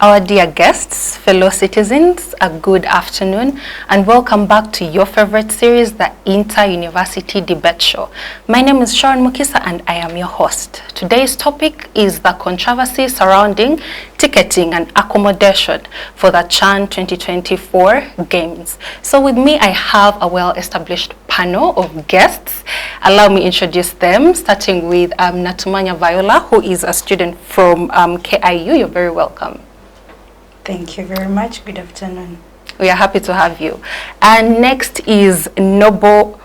Our dear guests, fellow citizens, a good afternoon and welcome back to your favorite series, the Inter-University Debate Show. My name is Sharon Mukisa and I am your host. Today's topic is the controversy surrounding ticketing and accommodation for the CHAN 2024 Games. So with me, I have a well-established panel of guests. Allow me to introduce them, starting with Natumanya Viola, who is a student from KIU. You're very welcome. Thank you very much. Good afternoon. We are happy to have you. And next is Nobo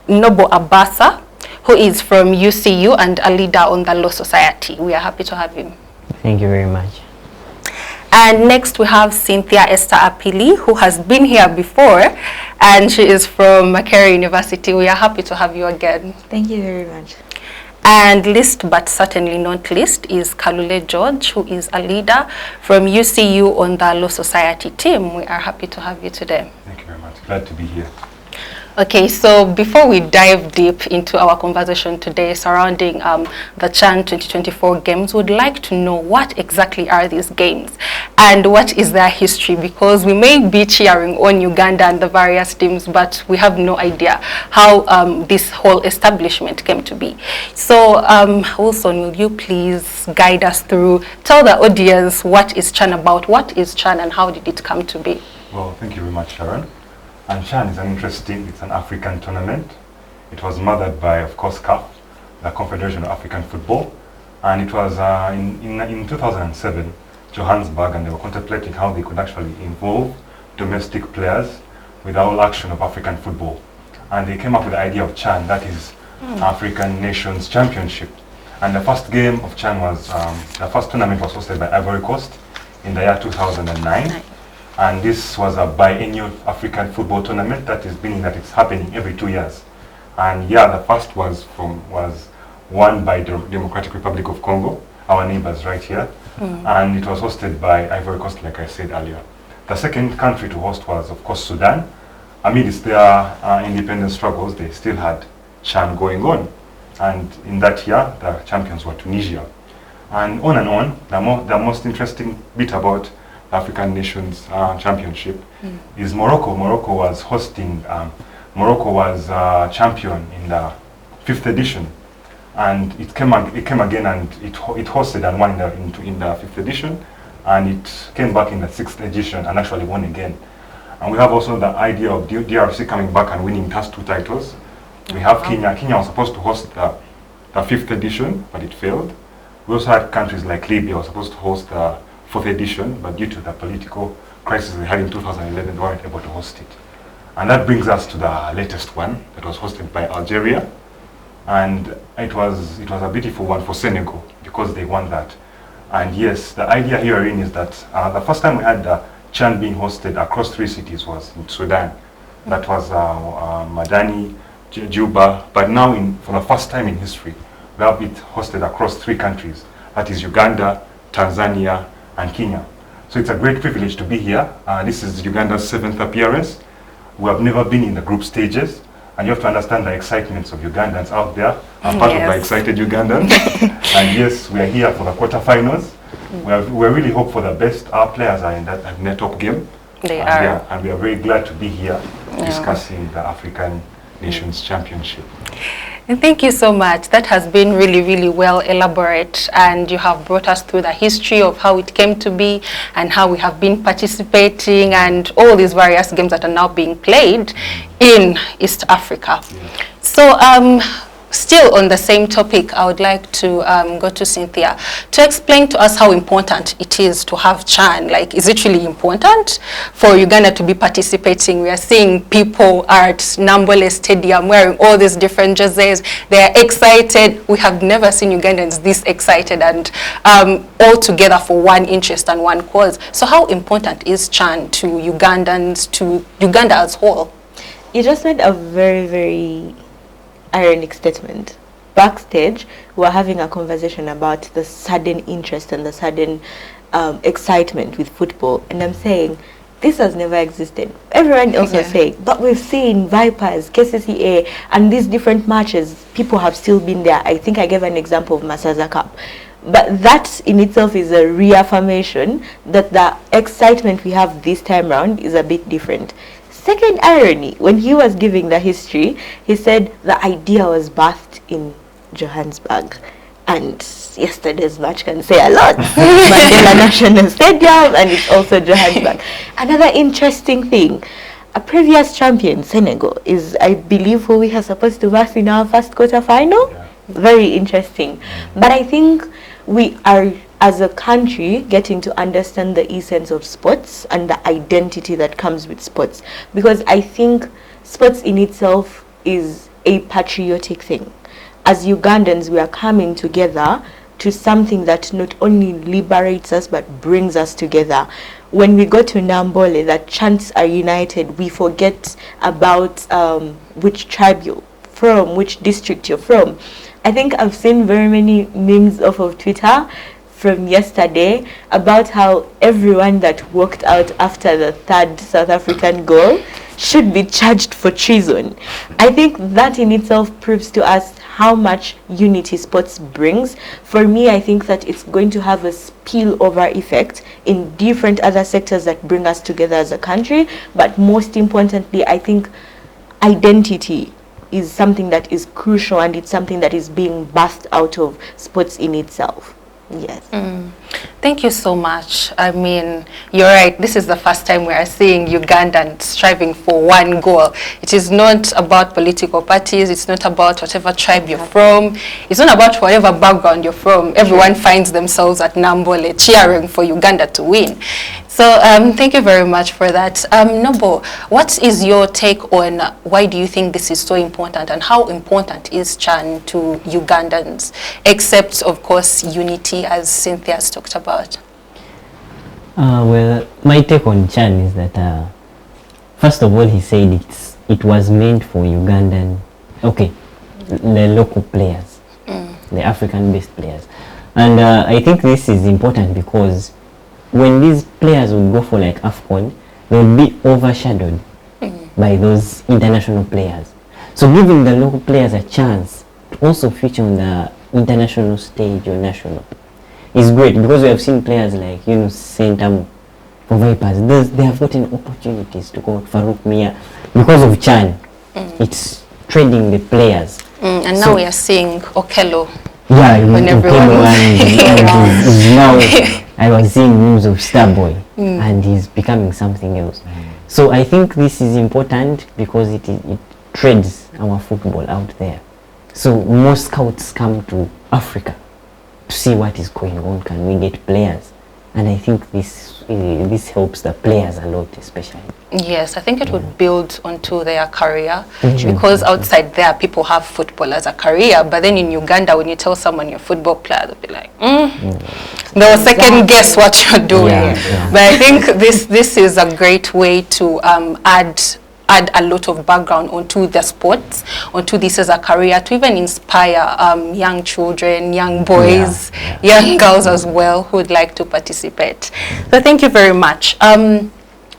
Abasa, who is from UCU and a leader on the Law Society. We are happy to have him. Thank you very much. And next we have Cynthia Esther Apili, who has been here before, and she is from Makerere University. We are happy to have you again. Thank you very much. And last but certainly not least is Kalule George, who is a leader from UCU on the Law Society team. We are happy to have you today. Thank you very much. Glad to be here. Okay, so before we dive deep into our conversation today surrounding the CHAN 2024 Games, we'd like to know what exactly are these games and what is their history, because we may be cheering on Uganda and the various teams, but we have no idea how this whole establishment came to be. So, Wilson, will you please guide us through, tell the audience what is CHAN about, what is CHAN and how did it come to be? Well, thank you very much, Sharon. And CHAN is it's an African tournament. It was mothered by, of course, CAF, the Confederation of African Football. And it was in 2007, Johannesburg, and they were contemplating how they could actually involve domestic players with the whole action of African football. And they came up with the idea of CHAN, that is African Nations Championship. And the first game of CHAN was, the first tournament was hosted by Ivory Coast in the year 2009. And this was a biennial African football tournament that is meaning that it's happening every 2 years. And yeah, the first was won by the Democratic Republic of Congo, our neighbors right here. And it was hosted by Ivory Coast, like I said earlier. The second country to host was, of course, Sudan. Amidst their independence struggles, they still had CHAN going on. And in that year, the champions were Tunisia. And on, the most interesting bit about African Nations Championship is Morocco. Morocco was hosting, Morocco was champion in the 5th edition. And it came again and it hosted and won in the 5th edition. And it came back in the 6th edition and actually won again. And we have also the idea of DRC coming back and winning those 2 titles. We have Kenya. Kenya was supposed to host the 5th edition, but it failed. We also had countries like Libya was supposed to host the 4th edition, but due to the political crisis we had in 2011, they weren't able to host it. And that brings us to the latest one that was hosted by Algeria. And it was a beautiful one for Senegal because they won that. And yes, the idea herein is that the first time we had the CHAN being hosted across 3 cities was in Sudan. That was Madani, Juba, but now for the first time in history, we have it hosted across 3 countries. That is Uganda, Tanzania, and Kenya. So it's a great privilege to be here. This is Uganda's 7th appearance. We have never been in the group stages, and you have to understand the excitements of Ugandans out there. I'm part of the excited Ugandans. And yes, we are here for the quarterfinals. We really hope for the best. Our players are in that top game. They are. Yeah, and we are very glad to be here discussing the African Nations Championship. And thank you so much. That has been really, really well elaborate, and you have brought us through the history of how it came to be and how we have been participating and all these various games that are now being played in East Africa. Yeah. So still on the same topic, I would like to go to Cynthia to explain to us how important it is to have CHAN. Like, is it really important for Uganda to be participating? We are seeing people at Nambole Stadium wearing all these different jerseys. They are excited. We have never seen Ugandans this excited and all together for one interest and one cause. So how important is CHAN to Ugandans, to Uganda as whole? You just made a very, very ironic statement. Backstage, we were having a conversation about the sudden interest and the sudden excitement with football, and I'm saying this has never existed. Everyone else was saying, but we've seen Vipers, KCCA, and these different matches, people have still been there. I think I gave an example of Masaza Cup. But that in itself is a reaffirmation that the excitement we have this time round is a bit different. Second irony, when he was giving the history, he said the idea was birthed in Johannesburg. And yesterday's match can say a lot. Mandela National Stadium, and it's also Johannesburg. Another interesting thing, a previous champion, Senegal, is, I believe, who we are supposed to verse in our first quarter final. Yeah. Very interesting. But I think we are, as a country, getting to understand the essence of sports and the identity that comes with sports. Because I think sports in itself is a patriotic thing. As Ugandans, we are coming together to something that not only liberates us but brings us together. When we go to Nambole, the chants are united. We forget about which tribe you're from, which district you're from. I think I've seen very many memes off of Twitter from yesterday about how everyone that walked out after the third South African goal should be charged for treason. I think that in itself proves to us how much unity sports brings. For me, I think that it's going to have a spillover effect in different other sectors that bring us together as a country. But most importantly, I think identity is something that is crucial, and it's something that is being birthed out of sports in itself. Yes. Thank you so much. I mean, you're right. This is the first time we are seeing Ugandans striving for one goal. It is not about political parties. It's not about whatever tribe you're from. It's not about whatever background you're from. Everyone finds themselves at Nambole cheering for Uganda to win. So thank you very much for that. Nobo, what is your take on why do you think this is so important, and how important is CHAN to Ugandans, except, of course, unity, as Cynthia's talked about? Well, my take on CHAN is that, first of all, he said it was meant for Ugandan, the local players, the African-based players. And I think this is important because when these players will go for like AFCON, they'll be overshadowed by those international players. So giving the local players a chance to also feature on the international stage or national is great, because we have seen players like Saint-Amo for Vipers. They have gotten opportunities to go to Farouk Mia because of CHAN. It's trading the players. And now we are seeing Okello. Yeah, when everyone is now. I was seeing news of Starboy, and he's becoming something else. So I think this is important because it trades our football out there. So most scouts come to Africa to see what is going on. Can we get players? And I think this helps the players a lot, especially. Yes, I think it would build onto their career, because outside there people have football as a career, but then in Uganda when you tell someone you're a football player, they'll be like, they'll second guess what you're doing. But I think this is a great way to add a lot of background onto the sports, onto this as a career, to even inspire young children, young boys, young girls as well who would like to participate. So thank you very much.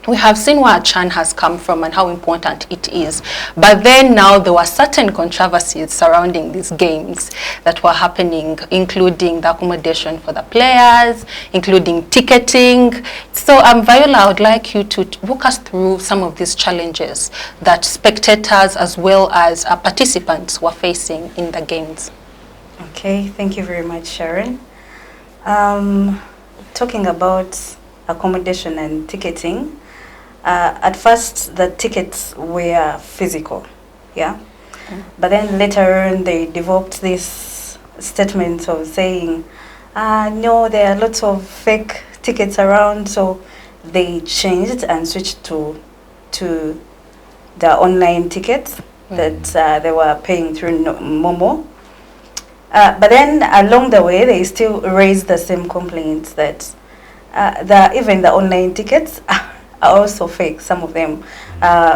We have seen where CHAN has come from and how important it is. But then now there were certain controversies surrounding these games that were happening, including the accommodation for the players, including ticketing. So Viola, I would like you to walk us through some of these challenges that spectators as well as participants were facing in the games. Okay, thank you very much, Sharon. Talking about accommodation and ticketing, at first the tickets were physical, but then later on they developed this statement of saying, no, there are lots of fake tickets around, so they changed and switched to the online tickets that they were paying through Momo. But then along the way they still raised the same complaints that even the online tickets are also fake, some of them.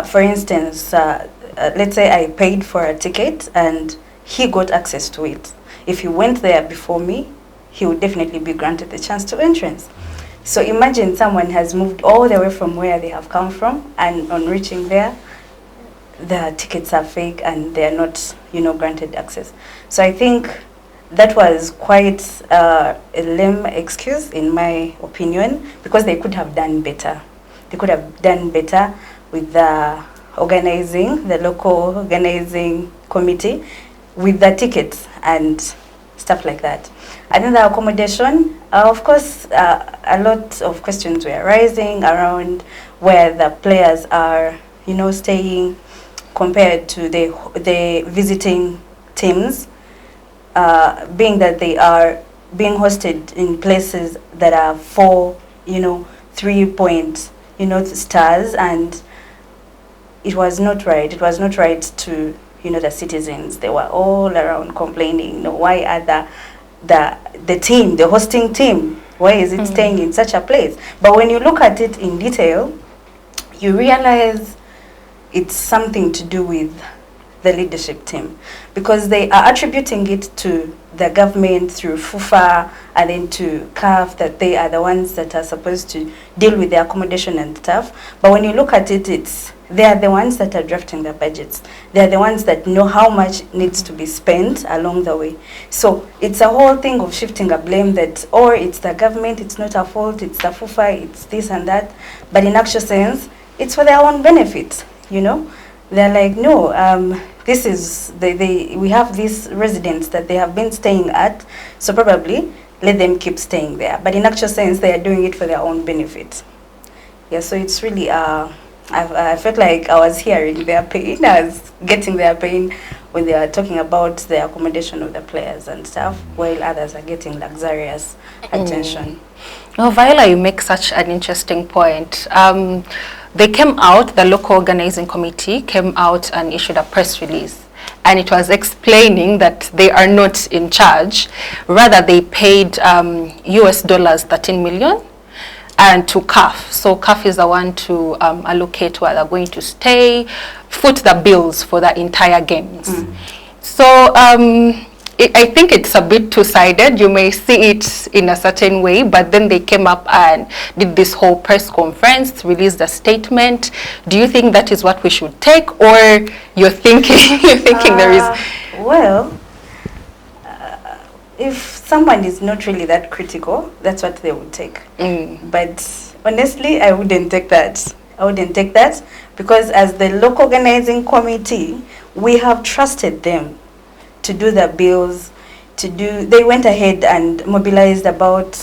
For instance, let's say I paid for a ticket and he got access to it. If he went there before me, he would definitely be granted the chance to entrance. So imagine someone has moved all the way from where they have come from, and on reaching there, the tickets are fake and they are not, granted access. So I think that was quite a lame excuse, in my opinion, because they could have done better. They could have done better with the local organizing committee, with the tickets and stuff like that. I think the accommodation, of course, a lot of questions were rising around where the players are, staying compared to the visiting teams, being that they are being hosted in places that are 3-point, stars, and it was not right. It was not right to, the citizens. They were all around complaining, why are the team, the hosting team, why is it staying in such a place? But when you look at it in detail, you realize it's something to do with the leadership team, because they are attributing it to the government through FUFA and then to CAF, that they are the ones that are supposed to deal with the accommodation and stuff. But when you look at it, they are the ones that are drafting the budgets. They are the ones that know how much needs to be spent along the way. So it's a whole thing of shifting a blame that, or it's the government, it's not our fault, it's the FUFA, it's this and that. But in actual sense, it's for their own benefit, They're like, no, this is, we have these residents that they have been staying at, so probably let them keep staying there. But in actual sense, they are doing it for their own benefit. Yeah, so it's really, I felt like I was hearing their pain, I was getting their pain when they are talking about the accommodation of the players and stuff, while others are getting luxurious attention. Oh, Viola, you make such an interesting point. They came out, the local organizing committee came out and issued a press release, and it was explaining that they are not in charge. Rather, they paid US dollars 13 million and to CAF. So CAF is the one to allocate where they're going to stay, foot the bills for the entire games. So I think it's a bit two-sided. You may see it in a certain way, but then they came up and did this whole press conference, released a statement. Do you think that is what we should take, or you're thinking there is? Well, if someone is not really that critical, that's what they would take. But honestly, I wouldn't take that. I wouldn't take that, because as the local organizing committee, we have trusted them to do the bills, they went ahead and mobilized about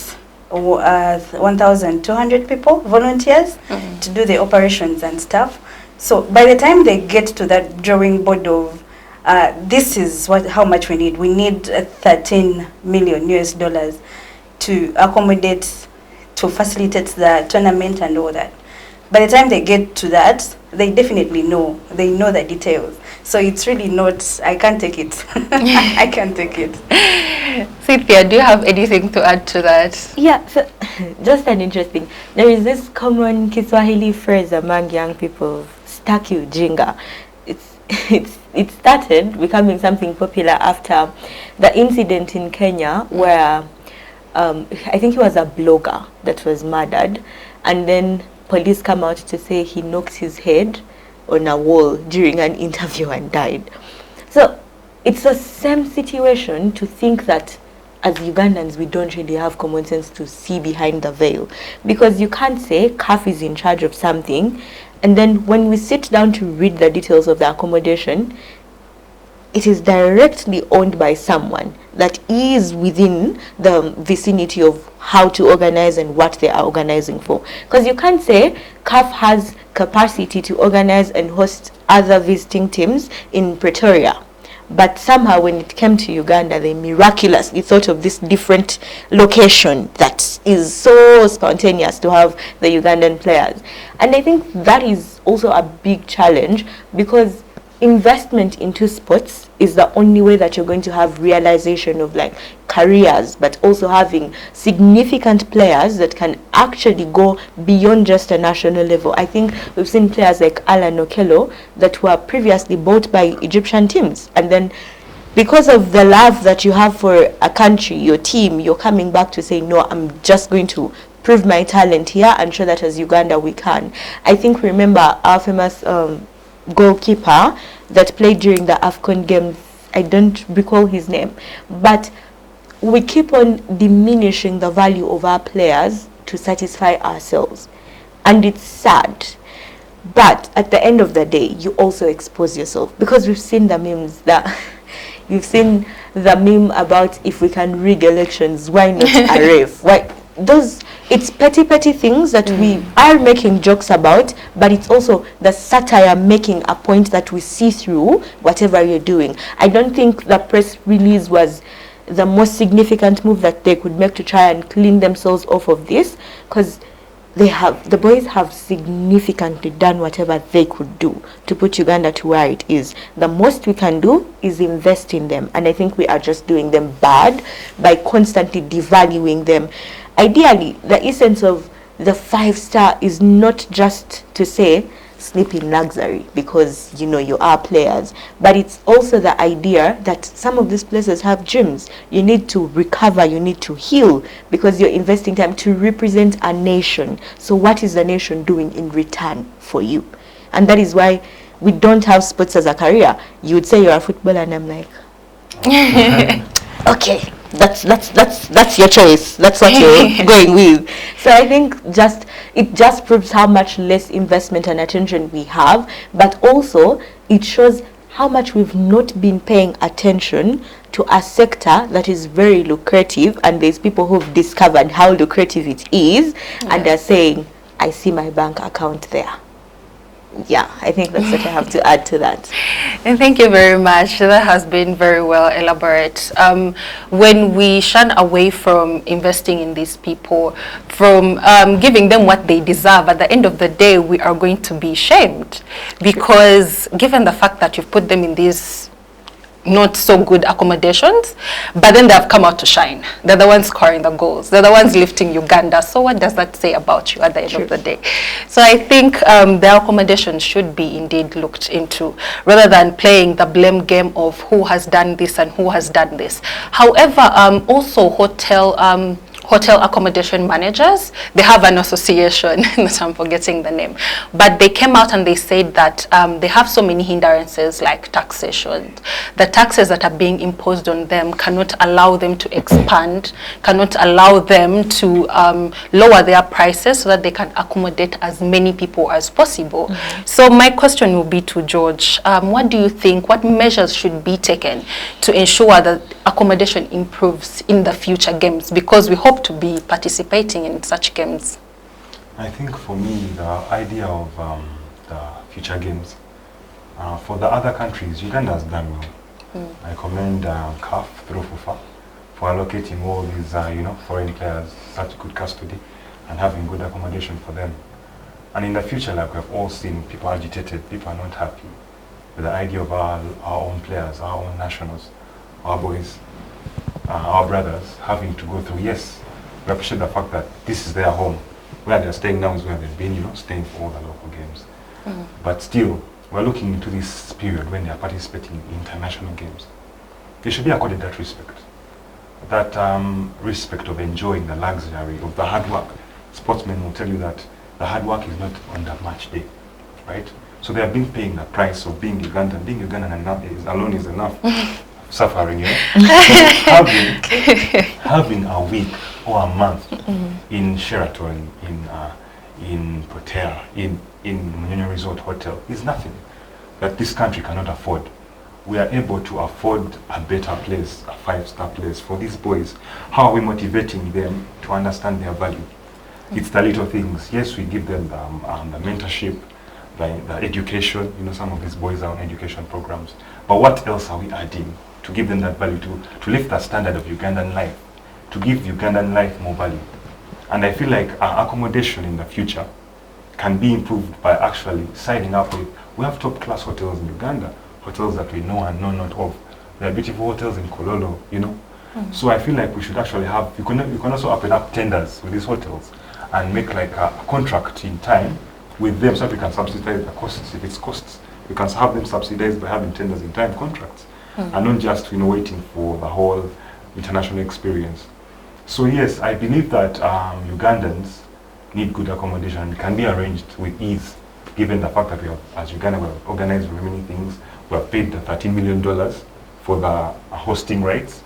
1,200 people, volunteers, to do the operations and stuff. So by the time they get to that drawing board of, this is how much we need. We need 13 million US dollars to accommodate, to facilitate the tournament and all that. By the time they get to that, they definitely know. They know the details. So it's really not, I can't take it. I can't take it. Cynthia, do you have anything to add to that? Yeah, so just an interesting, there is this common Kiswahili phrase among young people, staki ujinga. It started becoming something popular after the incident in Kenya where I think he was a blogger that was murdered, and then police come out to say he knocked his head on a wall during an interview and died. So it's the same situation, to think that as Ugandans we don't really have common sense to see behind the veil, because you can't say CAF is in charge of something, and then when we sit down to read the details of the accommodation, it is directly owned by someone that is within the vicinity of how to organize and what they are organizing for. Because you can't say CAF has capacity to organize and host other visiting teams in Pretoria, but somehow when it came to Uganda, they miraculously thought of this different location that is so spontaneous to have the Ugandan players. And I think that is also a big challenge, because investment into sports is the only way that you're going to have realization of like careers, but also having significant players that can actually go beyond just a national level. I think we've seen players like Alan Okello that were previously bought by Egyptian teams, and then because of the love that you have for a country, your team, you're coming back to say, no, I'm just going to prove my talent here and show that as Uganda we can. I think, remember our famous goalkeeper that played during the AFCON games, I don't recall his name, but we keep on diminishing the value of our players to satisfy ourselves. And it's sad. But at the end of the day, you also expose yourself, because we've seen the memes that you've seen the meme about, if we can rig elections, why not a rave? Why those? It's petty things that we are making jokes about, but it's also the satire making a point that we see through whatever you're doing. I don't think the press release was the most significant move that they could make to try and clean themselves off of this, because the boys have significantly done whatever they could do to put Uganda to where it is. The most we can do is invest in them, and I think we are just doing them bad by constantly devaluing them. Ideally, the essence of the 5-star is not just to say sleep in luxury because you are players, but it's also the idea that some of these places have gyms. You need to recover, you need to heal, because you're investing time to represent a nation. So what is the nation doing in return for you? And that is why we don't have sports as a career. You would say you're a footballer, and I'm like, okay, that's your choice, that's what you're going with. So I think it just proves how much less investment and attention we have, but also it shows how much we've not been paying attention to a sector that is very lucrative, and there's people who've discovered how lucrative it is, and they're saying, I see my bank account there. Yeah, I think that's what I have to add to that. And thank you very much. That has been very well elaborate. When we shun away from investing in these people, from giving them what they deserve, at the end of the day, we are going to be shamed, because given the fact that you've put them in these not so good accommodations, but then they have come out to shine. They're the ones scoring the goals. They're the ones lifting Uganda. So what does that say about you at the end of the day? So I think the accommodation should be indeed looked into, rather than playing the blame game of who has done this and who has done this. However, also hotel accommodation managers, they have an association that I'm forgetting the name, but they came out and they said that they have so many hindrances like taxation. The taxes that are being imposed on them cannot allow them to expand, cannot allow them to lower their prices so that they can accommodate as many people as possible. So my question will be to George. What do you think, what measures should be taken to ensure that accommodation improves in the future games, because we hope to be participating in such games? I think for me, the idea of the future games, for the other countries, Uganda has done well. I commend CAF through FUFA for allocating all these foreign players such good custody and having good accommodation for them. And in the future, like we've all seen, people are agitated, people are not happy with the idea of our own players, our own nationals, our boys, our brothers having to go through. Yes, we appreciate the fact that this is their home. Where they're staying now is where they've been, staying for all the local games. But still, we're looking into this period when they are participating in international games. They should be accorded that respect. That respect of enjoying the luxury of the hard work. Sportsmen will tell you that the hard work is not on the match day, right? So they have been paying the price of being Ugandan. Being Ugandan alone is enough. Suffering, having a week or a month in Sheraton, in Protea, in Munyonyo Resort Hotel is nothing that this country cannot afford. We are able to afford a better place, a 5-star place for these boys. How are we motivating them to understand their value? It's the little things. Yes, we give them the mentorship, the education. Some of these boys are on education programs. But what else are we adding to give them that value, to lift the standard of Ugandan life, to give Ugandan life more value? And I feel like our accommodation in the future can be improved by actually signing up with, we have top class hotels in Uganda, hotels that we know and know not of. There are beautiful hotels in Kololo, So I feel like we should actually have, you can also open up tenders with these hotels and make like a contract in time with them so that we can subsidize the costs. If it's costs, we can have them subsidized by having tenders in time contracts. And not just waiting for the whole international experience. So yes, I believe that Ugandans need good accommodation. It can be arranged with ease, given the fact that we have, as Uganda, we have organized many things. We have paid the $13 million for the hosting rights.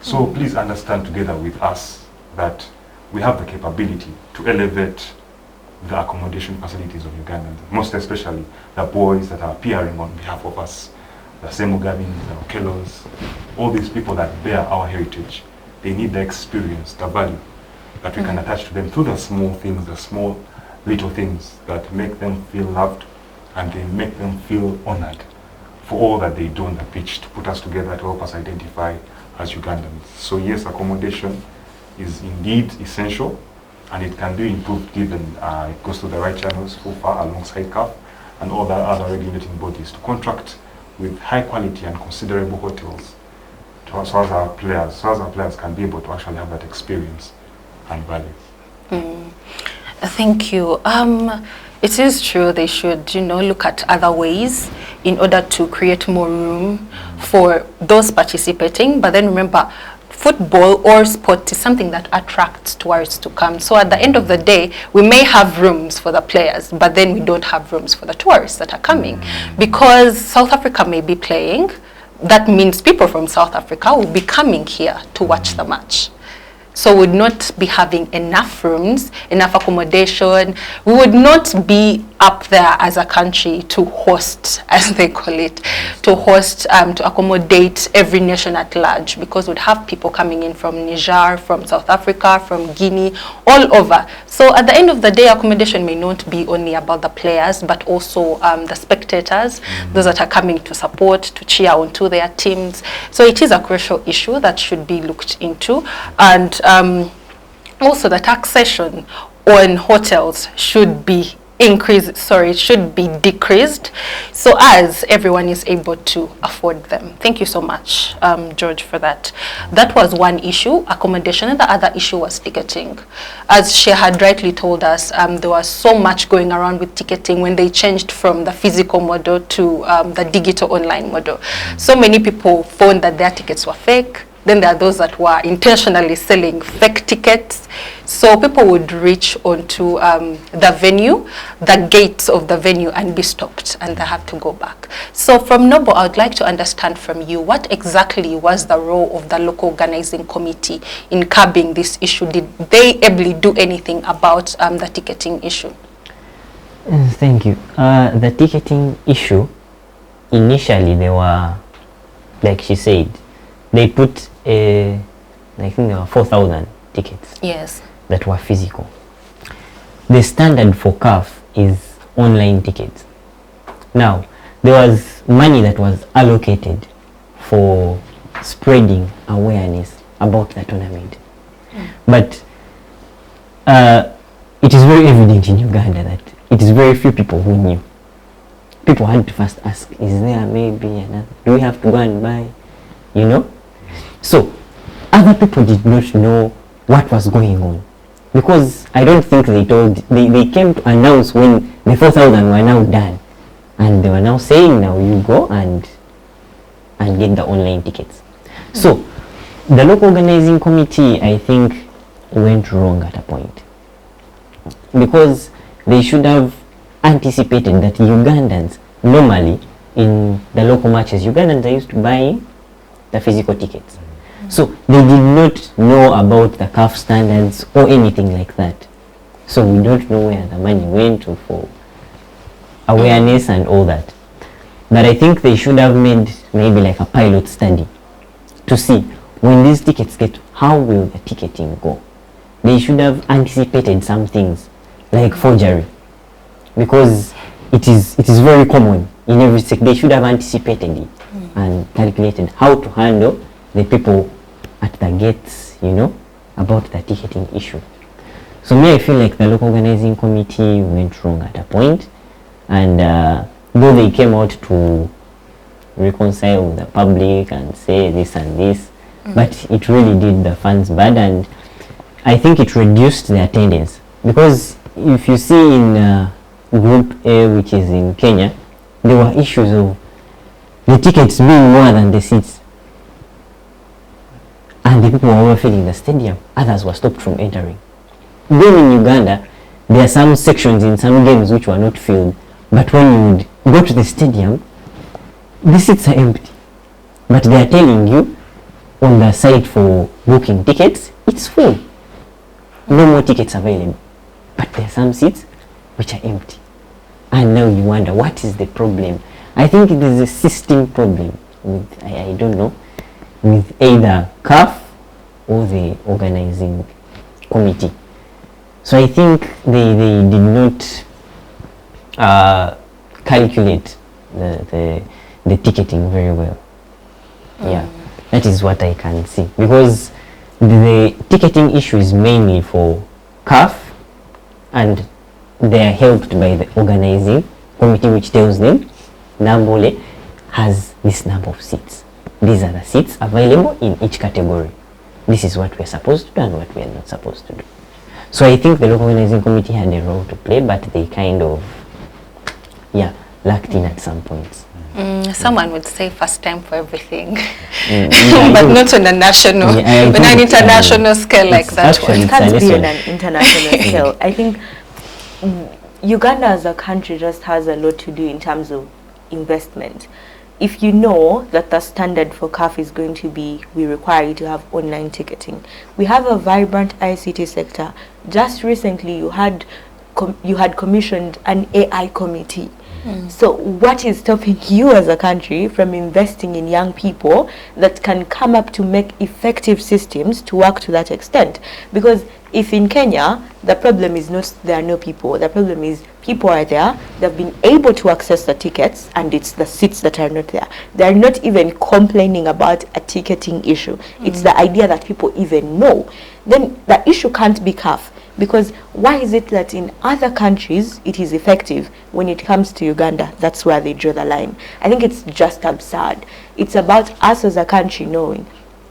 So please understand together with us that we have the capability to elevate the accommodation facilities of Ugandans, most especially the boys that are appearing on behalf of us, the Semugabins, the Okellos, all these people that bear our heritage. They need the experience, the value that we can attach to them through the small things, the small little things that make them feel loved and they make them feel honored for all that they do on the pitch to put us together, to help us identify as Ugandans. So yes, accommodation is indeed essential, and it can be improved given it goes to the right channels, FUFA alongside CAF and all the other regulating bodies to contract with high quality and considerable hotels so as our players can be able to actually have that experience and value. Thank you. It is true they should, look at other ways in order to create more room for those participating. But then remember, football or sport is something that attracts tourists to come. So at the end of the day, we may have rooms for the players, but then we don't have rooms for the tourists that are coming. Because South Africa may be playing, that means people from South Africa will be coming here to watch the match. So we would not be having enough rooms, enough accommodation. We would not be up there as a country to host, as they call it, to host, to accommodate every nation at large, because we'd have people coming in from Niger, from South Africa, from Guinea, all over. So at the end of the day, accommodation may not be only about the players, but also the spectators, those that are coming to support, to cheer onto their teams. So it is a crucial issue that should be looked into. And also the taxation on hotels should be should be decreased, so as everyone is able to afford them. Thank you so much, George, for that. That was one issue, accommodation, and the other issue was ticketing. As she had rightly told us, there was so much going around with ticketing when they changed from the physical model to the digital online model. So many people found that their tickets were fake. Then there are those that were intentionally selling fake tickets. So people would reach onto the venue, the gates of the venue, and be stopped, and they have to go back. So from Noble, I would like to understand from you, what exactly was the role of the local organizing committee in curbing this issue? Did they ably do anything about the ticketing issue? Thank you. The ticketing issue, initially they were, like she said, they put I think there were 4,000 tickets. Yes. That were physical. The standard for CAF is online tickets. Now, there was money that was allocated for spreading awareness about the tournament. But it is very evident in Uganda that it is very few people who knew. People had to first ask, is there maybe another? Do we have to go and buy? So, other people did not know what was going on, because I don't think they came to announce when the 4,000 were now done, and they were now saying, now you go and get the online tickets. So, the local organizing committee, I think, went wrong at a point, because they should have anticipated that Ugandans, normally in the local matches, Ugandans are used to buying the physical tickets. So they did not know about the CAF standards or anything like that. So we don't know where the money went to for awareness and all that. But I think they should have made maybe like a pilot study to see when these tickets get, how will the ticketing go? They should have anticipated some things like forgery, because it is very common in every sector. They should have anticipated it and calculated how to handle the people at the gates, about the ticketing issue. So I feel like the local organizing committee went wrong at a point, and though they came out to reconcile with the public and say this and this, but it really did the fans bad, and I think it reduced the attendance, because if you see in Group A, which is in Kenya, there were issues of the tickets being more than the seats, and the people were overfilling the stadium. Others were stopped from entering. Then in Uganda, there are some sections in some games which were not filled, but when you would go to the stadium, the seats are empty. But they are telling you on the site for booking tickets, it's full. No more tickets available. But there are some seats which are empty. And now you wonder, what is the problem? I think it is a system problem with, I don't know, with either CAF or the organizing committee. So I think they did not calculate the ticketing very well. Yeah, that is what I can see. Because the ticketing issue is mainly for CAF, and they are helped by the organizing committee, which tells them Nambole has this number of seats. These are the seats available in each category. This is what we are supposed to do and what we are not supposed to do. So I think the local organizing committee had a role to play, but they kind of, yeah, lacked in at some points. Someone would say first time for everything, Yeah, but not on a national, Yeah, on an international scale like that one. It can't be on an international scale. I think Uganda as a country just has a lot to do in terms of investment. If you know that the standard for CAF is going to be, we require you to have online ticketing. We have a vibrant ICT sector. Just recently you had commissioned an AI committee. So what is stopping you as a country from investing in young people that can come up to make effective systems to work to that extent? Because if in Kenya, the problem is not there are no people, the problem is people are there, they've been able to access the tickets, and it's the seats that are not there. They're not even complaining about a ticketing issue. It's the idea that people even know. Then the issue can't be CAF. Because why is it that in other countries it is effective? When it comes to Uganda, that's where they draw the line. I think it's just absurd. It's about us as a country knowing,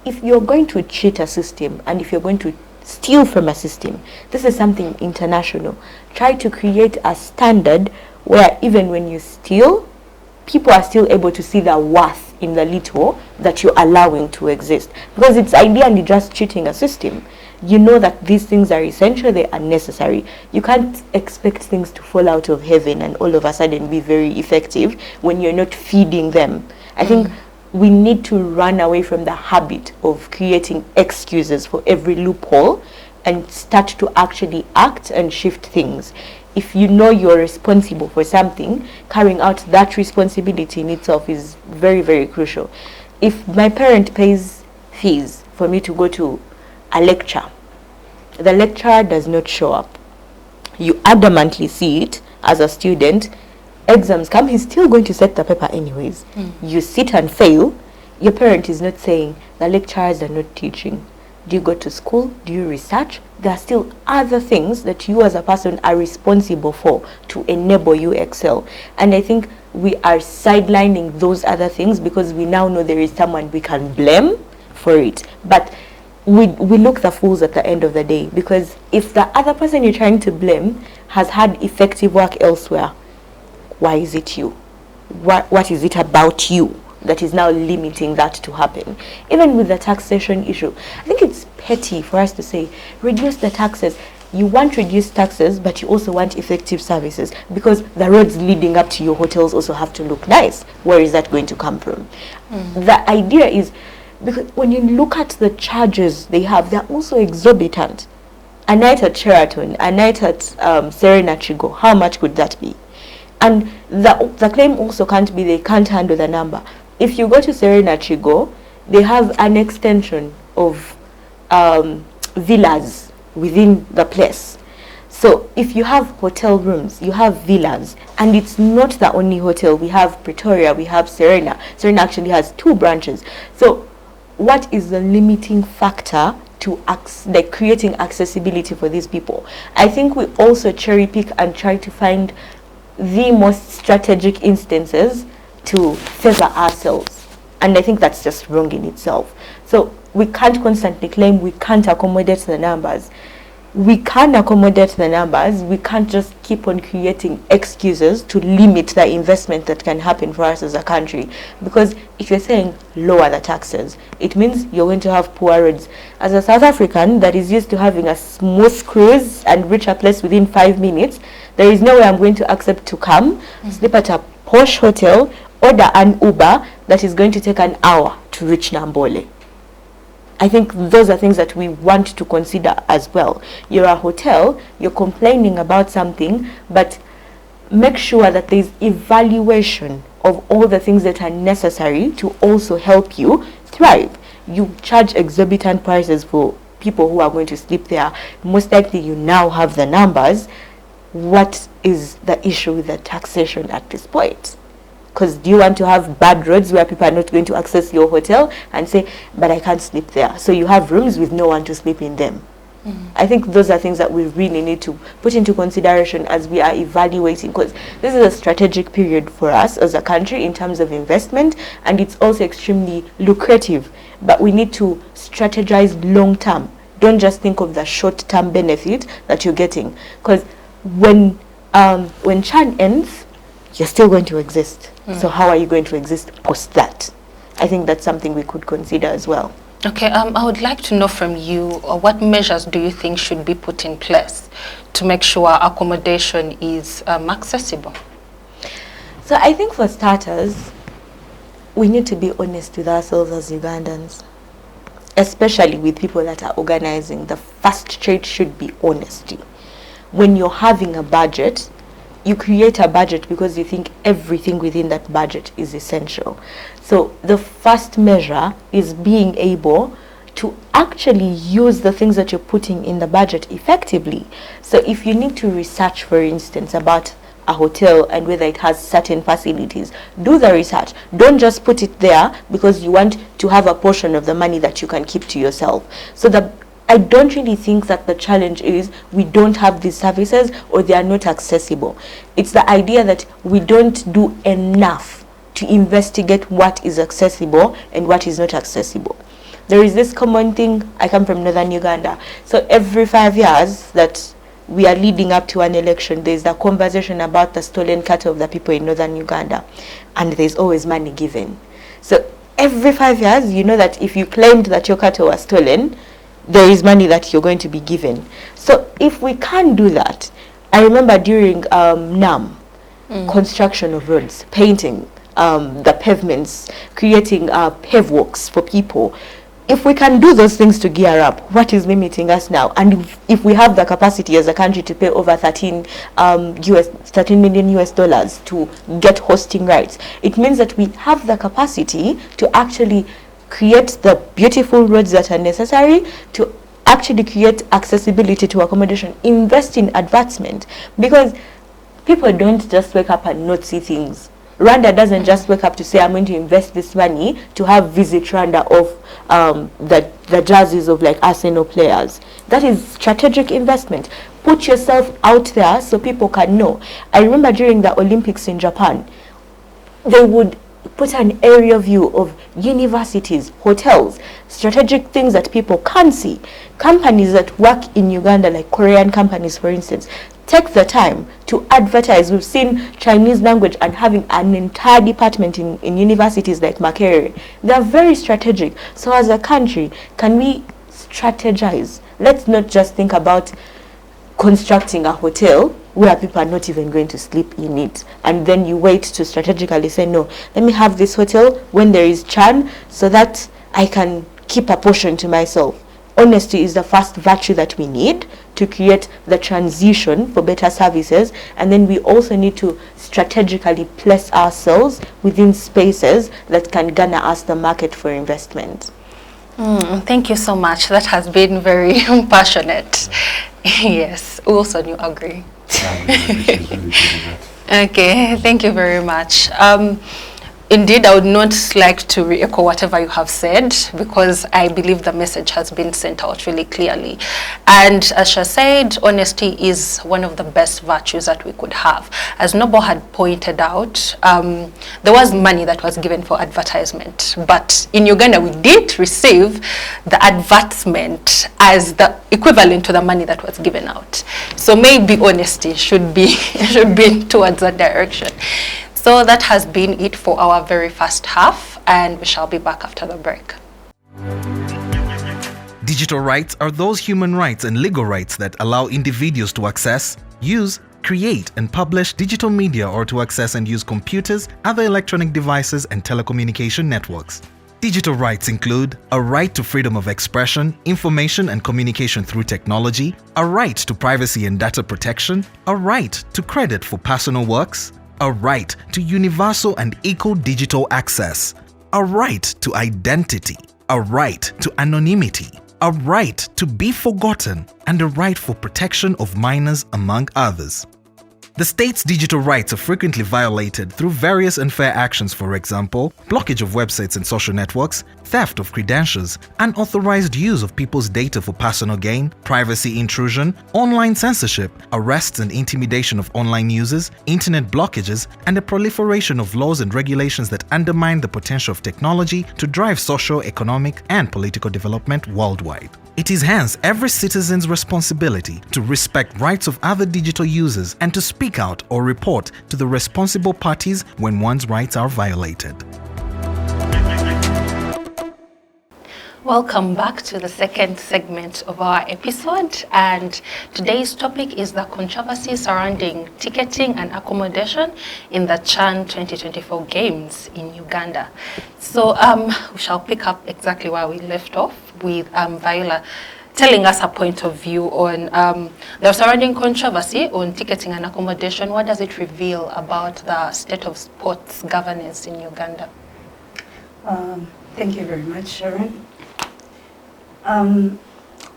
if you're going to cheat a system and if you're going to steal from a system, this is something international. Try to create a standard where even when you steal, people are still able to see the worth in the little that you're allowing to exist. Because it's ideally just cheating a system. You know that these things are essential, they are necessary. You can't expect things to fall out of heaven and all of a sudden be very effective when you're not feeding them. I think we need to run away from the habit of creating excuses for every loophole and start to actually act and shift things. If you know you're responsible for something, carrying out that responsibility in itself is very, very crucial. If my parent pays fees for me to go to a lecture, the lecturer does not show up, you adamantly see it as a student, exams come, he's still going to set the paper anyways. You sit and fail, your parent is not saying the lecturers are not teaching. Do you go to school? Do you research? There are still other things that you as a person are responsible for to enable you excel. And I think we are sidelining those other things because we now know there is someone we can blame for it. But we look the fools at the end of the day, because if the other person you're trying to blame has had effective work elsewhere, why is it you? What is it about you that is now limiting that to happen? Even with the taxation issue, I think it's petty for us to say, reduce the taxes. You want reduced taxes, but you also want effective services, because the roads leading up to your hotels also have to look nice. Where is that going to come from? The idea is, because when you look at the charges they have, they're also exorbitant. A night at Sheraton, a night at Serena Chigo, how much could that be? And the claim also can't be they can't handle the number. If you go to Serena Chigo, they have an extension of villas within the place. So if you have hotel rooms, you have villas, and it's not the only hotel. We have Pretoria, we have Serena. Serena actually has 2 branches. So what is the limiting factor to creating accessibility for these people? I think we also cherry pick and try to find the most strategic instances to favor ourselves, and I think that's just wrong in itself. So we can't constantly claim we can't accommodate the numbers. We can accommodate the numbers. We can't just keep on creating excuses to limit the investment that can happen for us as a country. Because if you're saying lower the taxes, it means you're going to have poor roads. As a South African that is used to having a smooth cruise and reach a place within 5 minutes, there is no way I'm going to accept to come, sleep at a posh hotel, order an Uber that is going to take an hour to reach Nambole. I think those are things that we want to consider as well. You're a hotel, you're complaining about something, but make sure that there's evaluation of all the things that are necessary to also help you thrive. You charge exorbitant prices for people who are going to sleep there. Most likely you now have the numbers. What is the issue with the taxation at this point? Because do you want to have bad roads where people are not going to access your hotel and say, but I can't sleep there? So you have rooms with no one to sleep in them. I think those are things that we really need to put into consideration as we are evaluating, because this is a strategic period for us as a country in terms of investment, and it's also extremely lucrative. But we need to strategize long term. Don't just think of the short term benefit that you're getting, because when Chan ends, you're still going to exist. So how are you going to exist post that? I think that's something we could consider as well. Okay, I would like to know from you, what measures do you think should be put in place to make sure accommodation is accessible? So I think for starters, we need to be honest with ourselves as Ugandans, especially with people that are organizing. The first trait should be honesty. When you're having a budget, you create a budget because you think everything within that budget is essential. So the first measure is being able to actually use the things that you're putting in the budget effectively. So if you need to research, for instance, about a hotel and whether it has certain facilities, do the research. Don't just put it there because you want to have a portion of the money that you can keep to yourself. So I don't really think that the challenge is we don't have these services or they are not accessible. It's the idea that we don't do enough to investigate what is accessible and what is not accessible. There is this common thing. I come from northern Uganda. So every 5 years that we are leading up to an election, there's the conversation about the stolen cattle of the people in northern Uganda. And there's always money given. So every 5 years, you know that if you claimed that your cattle was stolen, there is money that you're going to be given. So if we can't do that, I remember during NAM, construction of roads, painting the pavements, creating pave walks for people. If we can do those things to gear up, what is limiting us now? And if we have the capacity as a country to pay over 13 million US dollars to get hosting rights, it means that we have the capacity to actually create the beautiful roads that are necessary to actually create accessibility to accommodation, invest in advancement, because people don't just wake up and not see things. Rwanda doesn't just wake up to say, I'm going to invest this money to have visit Rwanda of the jerseys of like Arsenal players. That is strategic investment. Put yourself out there so people can know. I remember during the Olympics in Japan, they would put an area view of universities, hotels, strategic things that people can't see. Companies that work in Uganda, like Korean companies, for instance, take the time to advertise. We've seen Chinese language and having an entire department in universities like Makerere. They're very strategic. So as a country, can we strategize? Let's not just think about constructing a hotel where people are not even going to sleep in it, and then you wait to strategically say, no, let me have this hotel when there is churn so that I can keep a portion to myself. Honesty is the first virtue that we need to create the transition for better services, and then we also need to strategically place ourselves within spaces that can garner us the market for investment. Thank you so much. That has been very passionate. Yes, we also do agree. Okay, thank you very much. Indeed, I would not like to re-echo whatever you have said, because I believe the message has been sent out really clearly. And as she said, honesty is one of the best virtues that we could have. As Noble had pointed out, there was money that was given for advertisement, but in Uganda we didn't receive the advertisement as the equivalent to the money that was given out. So maybe honesty should be towards that direction. So that has been it for our very first half, and we shall be back after the break. Digital rights are those human rights and legal rights that allow individuals to access, use, create and publish digital media, or to access and use computers, other electronic devices and telecommunication networks. Digital rights include a right to freedom of expression, information and communication through technology, a right to privacy and data protection, a right to credit for personal works, a right to universal and equal digital access, a right to identity, a right to anonymity, a right to be forgotten, and a right for protection of minors, among others. The state's digital rights are frequently violated through various unfair actions, for example, blockage of websites and social networks, theft of credentials, unauthorized use of people's data for personal gain, privacy intrusion, online censorship, arrests and intimidation of online users, internet blockages, and the proliferation of laws and regulations that undermine the potential of technology to drive social, economic, and political development worldwide. It is hence every citizen's responsibility to respect rights of other digital users and to speak out or report to the responsible parties when one's rights are violated. Welcome back to the second segment of our episode, and today's topic is the controversy surrounding ticketing and accommodation in the CHAN 2024 Games in Uganda. So we shall pick up exactly where we left off with Viola telling us a point of view on the surrounding controversy on ticketing and accommodation. What does it reveal about the state of sports governance in Uganda? Thank you very much, Sharon.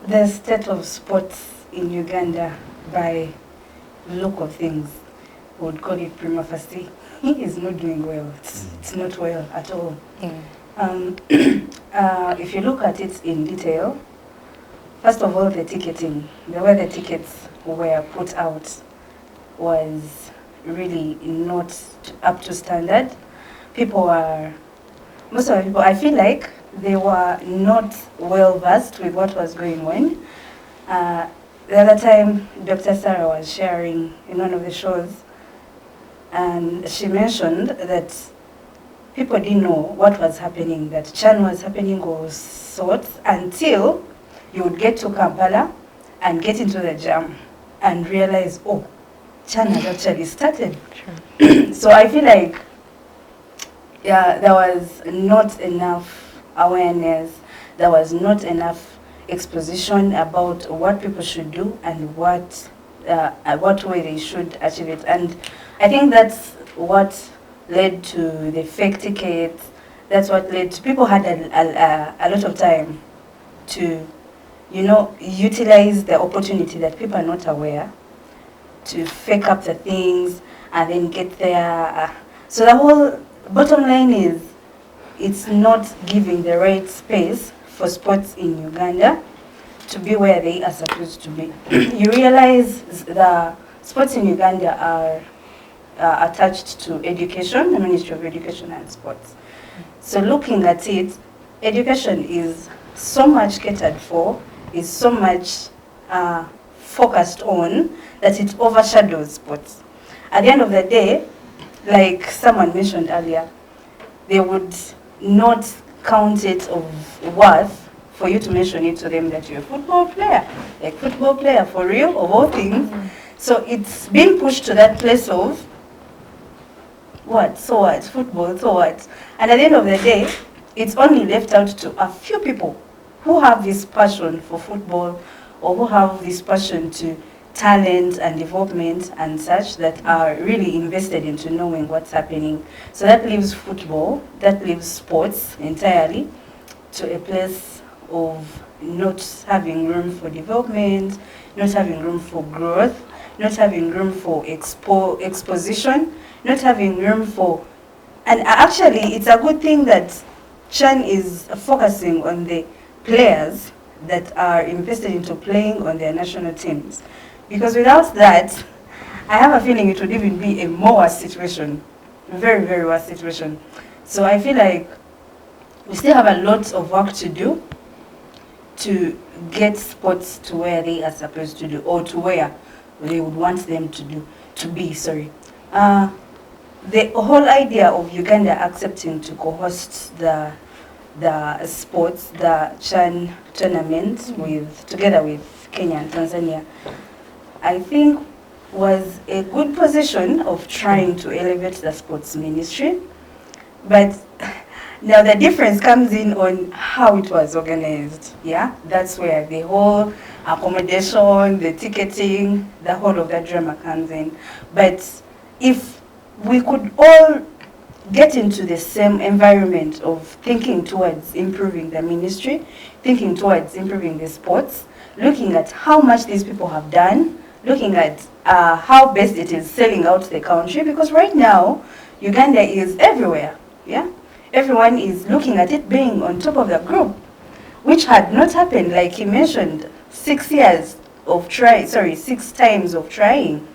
The state of sports in Uganda, by look of things, would call it prima facie, is not doing well. It's not well at all. If you look at it in detail, first of all, the ticketing, the way the tickets were put out was really not up to standard. Most of the people, I feel like they were not well versed with what was going on. The other time, Dr. Sarah was sharing in one of the shows, and she mentioned that people didn't know what was happening, that CHAN was happening or sorts, until you would get to Kampala and get into the jam and realize, oh, CHAN has actually started. Sure. So I feel like, yeah, there was not enough awareness, there was not enough exposition about what people should do and what way they should achieve it. And I think that's what led to the fake tickets. That's what led to people had a lot of time to, utilize the opportunity that people are not aware to fake up the things and then get there. So the whole bottom line is, it's not giving the right space for sports in Uganda to be where they are supposed to be. You realize the sports in Uganda are attached to education, the Ministry of Education and Sports. So looking at it, education is so much catered for, is so much focused on, that it overshadows sports. At the end of the day, like someone mentioned earlier, they would not count it of worth for you to mention it to them that you're a football player, like football player for real, of all things. So it's been pushed to that place of, what, so what, football, so what? And at the end of the day, it's only left out to a few people who have this passion for football, or who have this passion to talent and development and such, that are really invested into knowing what's happening. So that leaves football, that leaves sports entirely to a place of not having room for development, not having room for growth, not having room for exposition, not having room for... And actually, it's a good thing that CHAN is focusing on the players that are invested into playing on their national teams. Because without that, I have a feeling it would even be a more worse situation, very, very worse situation. So I feel like we still have a lot of work to do to get sports to where they are supposed to do, or to where they would want them to be. The whole idea of Uganda accepting to co-host the sports, the CHAN tournament, together with Kenya and Tanzania, I think was a good position of trying to elevate the sports ministry. But Now the difference comes in on how it was organized. Yeah, that's where the whole accommodation, the ticketing, the whole of that drama comes in. But if we could all get into the same environment of thinking towards improving the ministry, thinking towards improving the sports, looking at how much these people have done, looking at how best it is selling out the country, because right now Uganda is everywhere. Yeah, everyone is looking at it being on top of the group, which had not happened, like he mentioned, 6 years of 6 times of trying,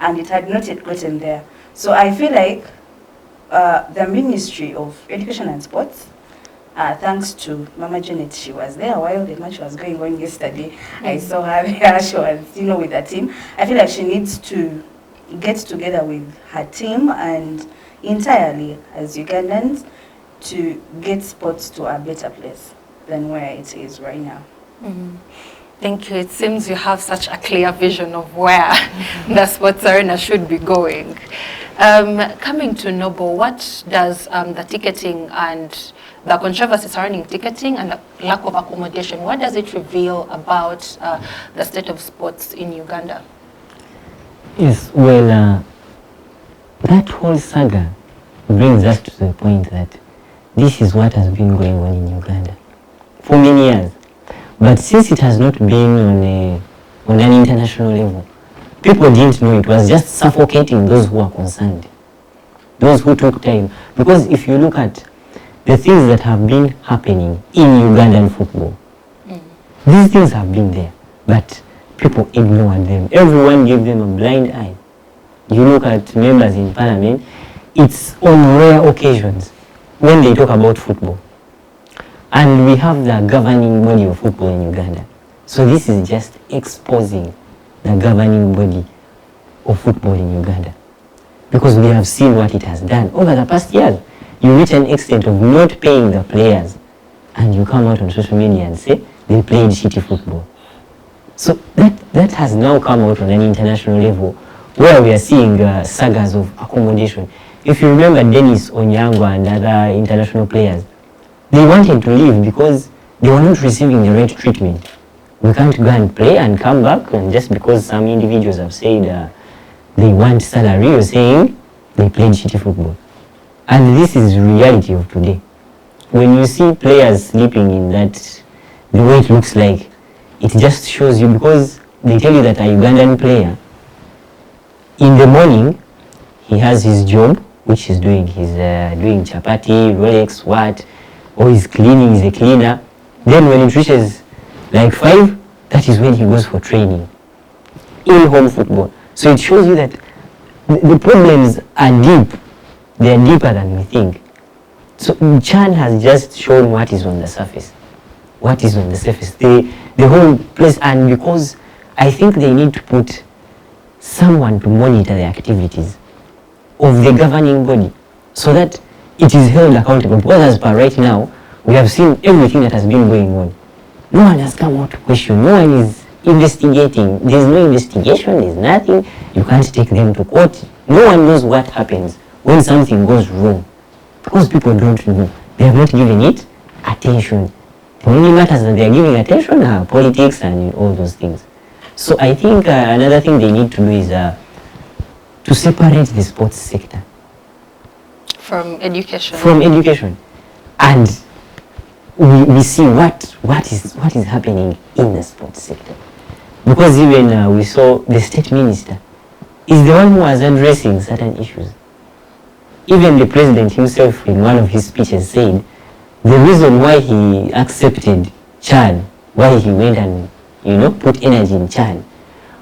and it had not yet gotten there. So I feel like the Ministry of Education and Sports, thanks to Mama Janet, she was there while the match was going on yesterday. I saw her there, she was, with the team. I feel like she needs to get together with her team and entirely as Ugandans to get sports to a better place than where it is right now. Thank you. It seems you have such a clear vision of where the sports arena should be going. Coming to Noble, what does the ticketing and the controversy surrounding ticketing and the lack of accommodation, what does it reveal about the state of sports in Uganda? Yes, well, that whole saga brings us to the point that this is what has been going on in Uganda for many years. But since it has not been on an international level, people didn't know. It was just suffocating those who are concerned, those who took time. Because if you look at the things that have been happening in Ugandan football, these things have been there, but people ignored them. Everyone gave them a blind eye. You look at members in parliament, it's on rare occasions when they talk about football. And we have the governing body of football in Uganda. So this is just exposing the governing body of football in Uganda. Because we have seen what it has done over the past years. You reach an extent of not paying the players and you come out on social media and say they played shitty football. So that has now come out on an international level where we are seeing sagas of accommodation. If you remember Dennis Onyango and other international players, they wanted to leave because they were not receiving the right treatment. We can't go and play and come back, and just because some individuals have said they want salary, you're saying they played shitty football. And this is reality of today. When you see players sleeping in that, the way it looks like, it just shows you, because they tell you that a Ugandan player, in the morning, he has his job, which he's doing. He's doing chapati, Rolex, what, or he's cleaning, he's a cleaner. Then when it reaches like 5, that is when he goes for training in home football. So it shows you that the problems are deep. They are deeper than we think. So Chan has just shown what is on the surface. What is on the surface. The whole place, and because I think they need to put someone to monitor the activities of the governing body so that it is held accountable. Because as per right now, we have seen everything that has been going on. No one has come out to question. No one is investigating. There's no investigation. There's nothing. You can't take them to court. No one knows what happens when something goes wrong. Because people don't know. They have not given it attention. The only matters that they are giving attention are politics and all those things. So I think another thing they need to do is to separate the sports sector From education. from education, and we see what is happening in the sports sector. Because even we saw the state minister is the one who was addressing certain issues. Even the president himself, in one of his speeches, said the reason why he accepted Chan, why he went and put energy in Chan,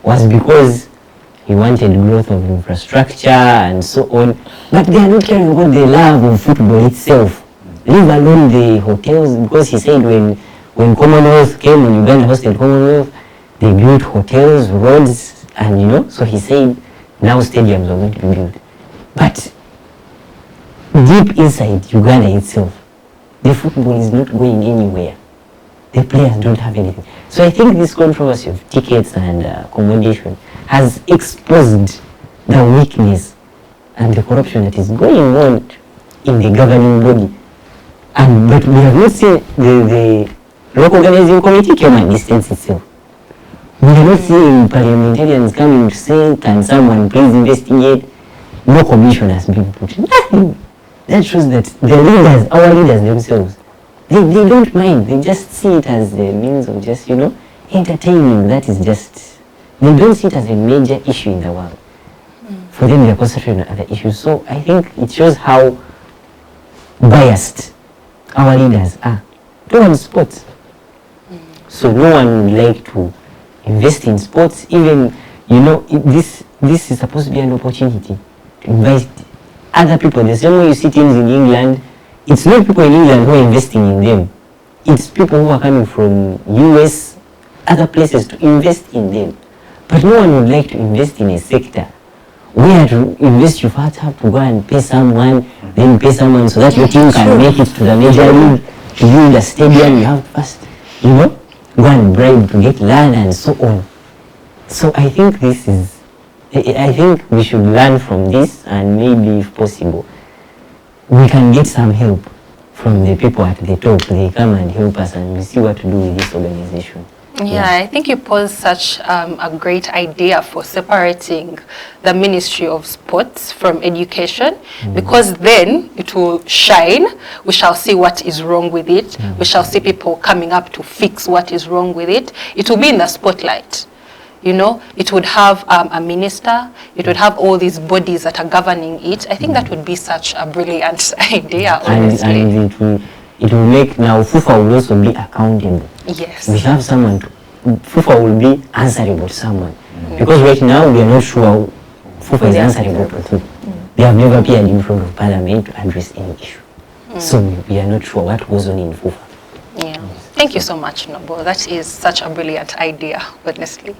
was because he wanted growth of infrastructure and so on. But they are not caring about the love of football itself, leave alone the hotels. Because he said when Commonwealth came, when Uganda hosted Commonwealth, they built hotels, roads, and so he said now stadiums are going to be built. But deep inside Uganda itself, the football is not going anywhere. The players don't have anything. So I think this controversy of tickets and accommodation has exposed the weakness and the corruption that is going on in the governing body And but we have not seen the local organizing committee came and distance itself. We are not seeing parliamentarians coming to say, can someone please investigate? No commission has been put. Nothing. That shows that the leaders, our leaders themselves, they don't mind. They just see it as a means of just, entertaining. That is just, they don't see it as a major issue in the world. For them, they're concentrating on other issues. So I think it shows how biased our leaders are towards sports. So no one would like to invest in sports. Even, this is supposed to be an opportunity to invite other people. The same way you see teams in England, it's not people in England who are investing in them. It's people who are coming from US, other places to invest in them. But no one would like to invest in a sector where to invest you first have to go and pay someone, then pay someone so that your team can make it to the major league, to build a stadium. You have to first, go and bribe to get land and so on. So I think I think we should learn from this, and maybe if possible, we can get some help from the people at the top. They come and help us and we see what to do with this organization. Yeah, I think you posed such a great idea for separating the Ministry of Sports from Education, because then it will shine. We shall see what is wrong with it. We shall see people coming up to fix what is wrong with it. It will be in the spotlight. It would have a minister. It would have all these bodies that are governing it. I think that would be such a brilliant idea, honestly. And it will make, now FIFA will also be accountable. Yes. We have someone, FIFA will be answerable to someone. Because right now we are not sure FIFA is answerable to who. They have never appeared in front of Parliament to address any issue. So we are not sure what goes on in FIFA. Yeah. Thank you so much, Nobo. That is such a brilliant idea, honestly.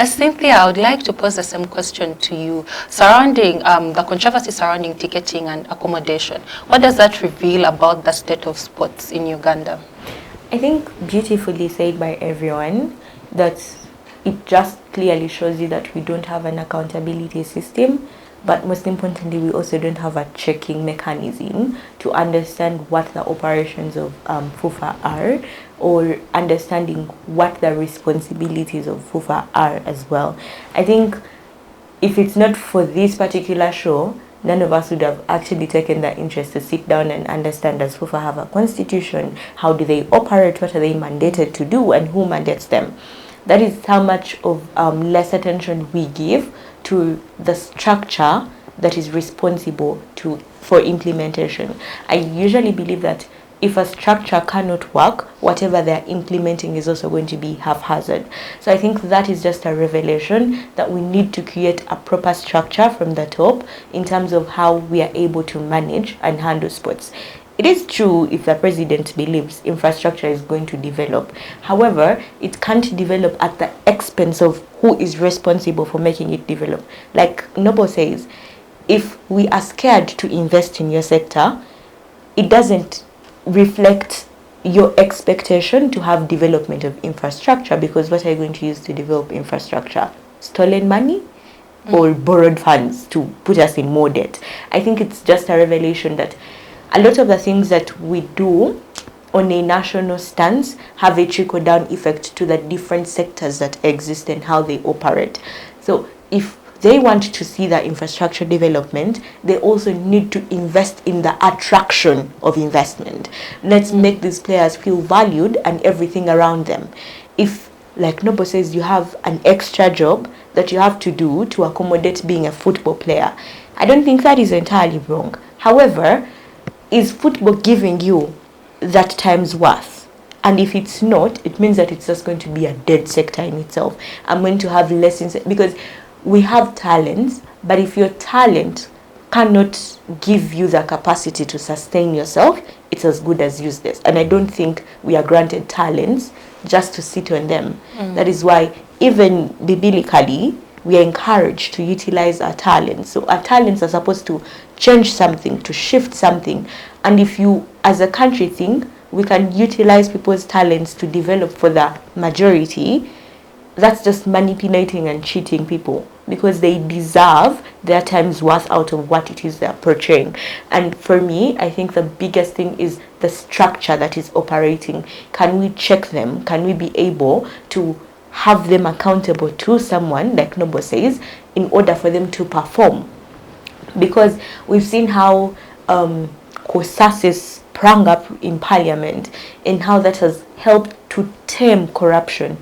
Cynthia, I would like to pose the same question to you surrounding the controversy surrounding ticketing and accommodation. What does that reveal about the state of sports in Uganda? I think beautifully said by everyone, that it just clearly shows you that we don't have an accountability system, but most importantly, we also don't have a checking mechanism to understand what the operations of FUFA are, or understanding what the responsibilities of FUFA are as well. I think if it's not for this particular show, none of us would have actually taken the interest to sit down and understand, does FUFA have a constitution? How do they operate? What are they mandated to do? And who mandates them? That is how much of less attention we give to the structure that is responsible for implementation. I usually believe that if a structure cannot work, whatever they're implementing is also going to be haphazard. So I think that is just a revelation that we need to create a proper structure from the top in terms of how we are able to manage and handle sports. It is true if the president believes infrastructure is going to develop. However, it can't develop at the expense of who is responsible for making it develop. Like Nobo says, if we are scared to invest in your sector, it doesn't reflect your expectation to have development of infrastructure, because what are you going to use to develop infrastructure? Stolen money or borrowed funds to put us in more debt? I think it's just a revelation that a lot of the things that we do on a national stance have a trickle-down effect to the different sectors that exist and how they operate. So if they want to see the infrastructure development, they also need to invest in the attraction of investment. Let's make these players feel valued and everything around them. If, like Nobo says, you have an extra job that you have to do to accommodate being a football player, I don't think that is entirely wrong. However, is football giving you that time's worth? And if it's not, it means that it's just going to be a dead sector in itself. I'm going to have lessons, because we have talents, but if your talent cannot give you the capacity to sustain yourself, it's as good as useless. And I don't think we are granted talents just to sit on them. That is why even biblically, we are encouraged to utilize our talents. So our talents are supposed to change something, to shift something. And if you, as a country, think we can utilize people's talents to develop for the majority, that's just manipulating and cheating people. because they deserve their time's worth out of what it is they're portraying. And for me, I think the biggest thing is the structure that is operating. Can we check them? Can we be able to have them accountable to someone, like Nobo says, in order for them to perform? Because we've seen how COSASIS sprang up in parliament and how that has helped to tame corruption.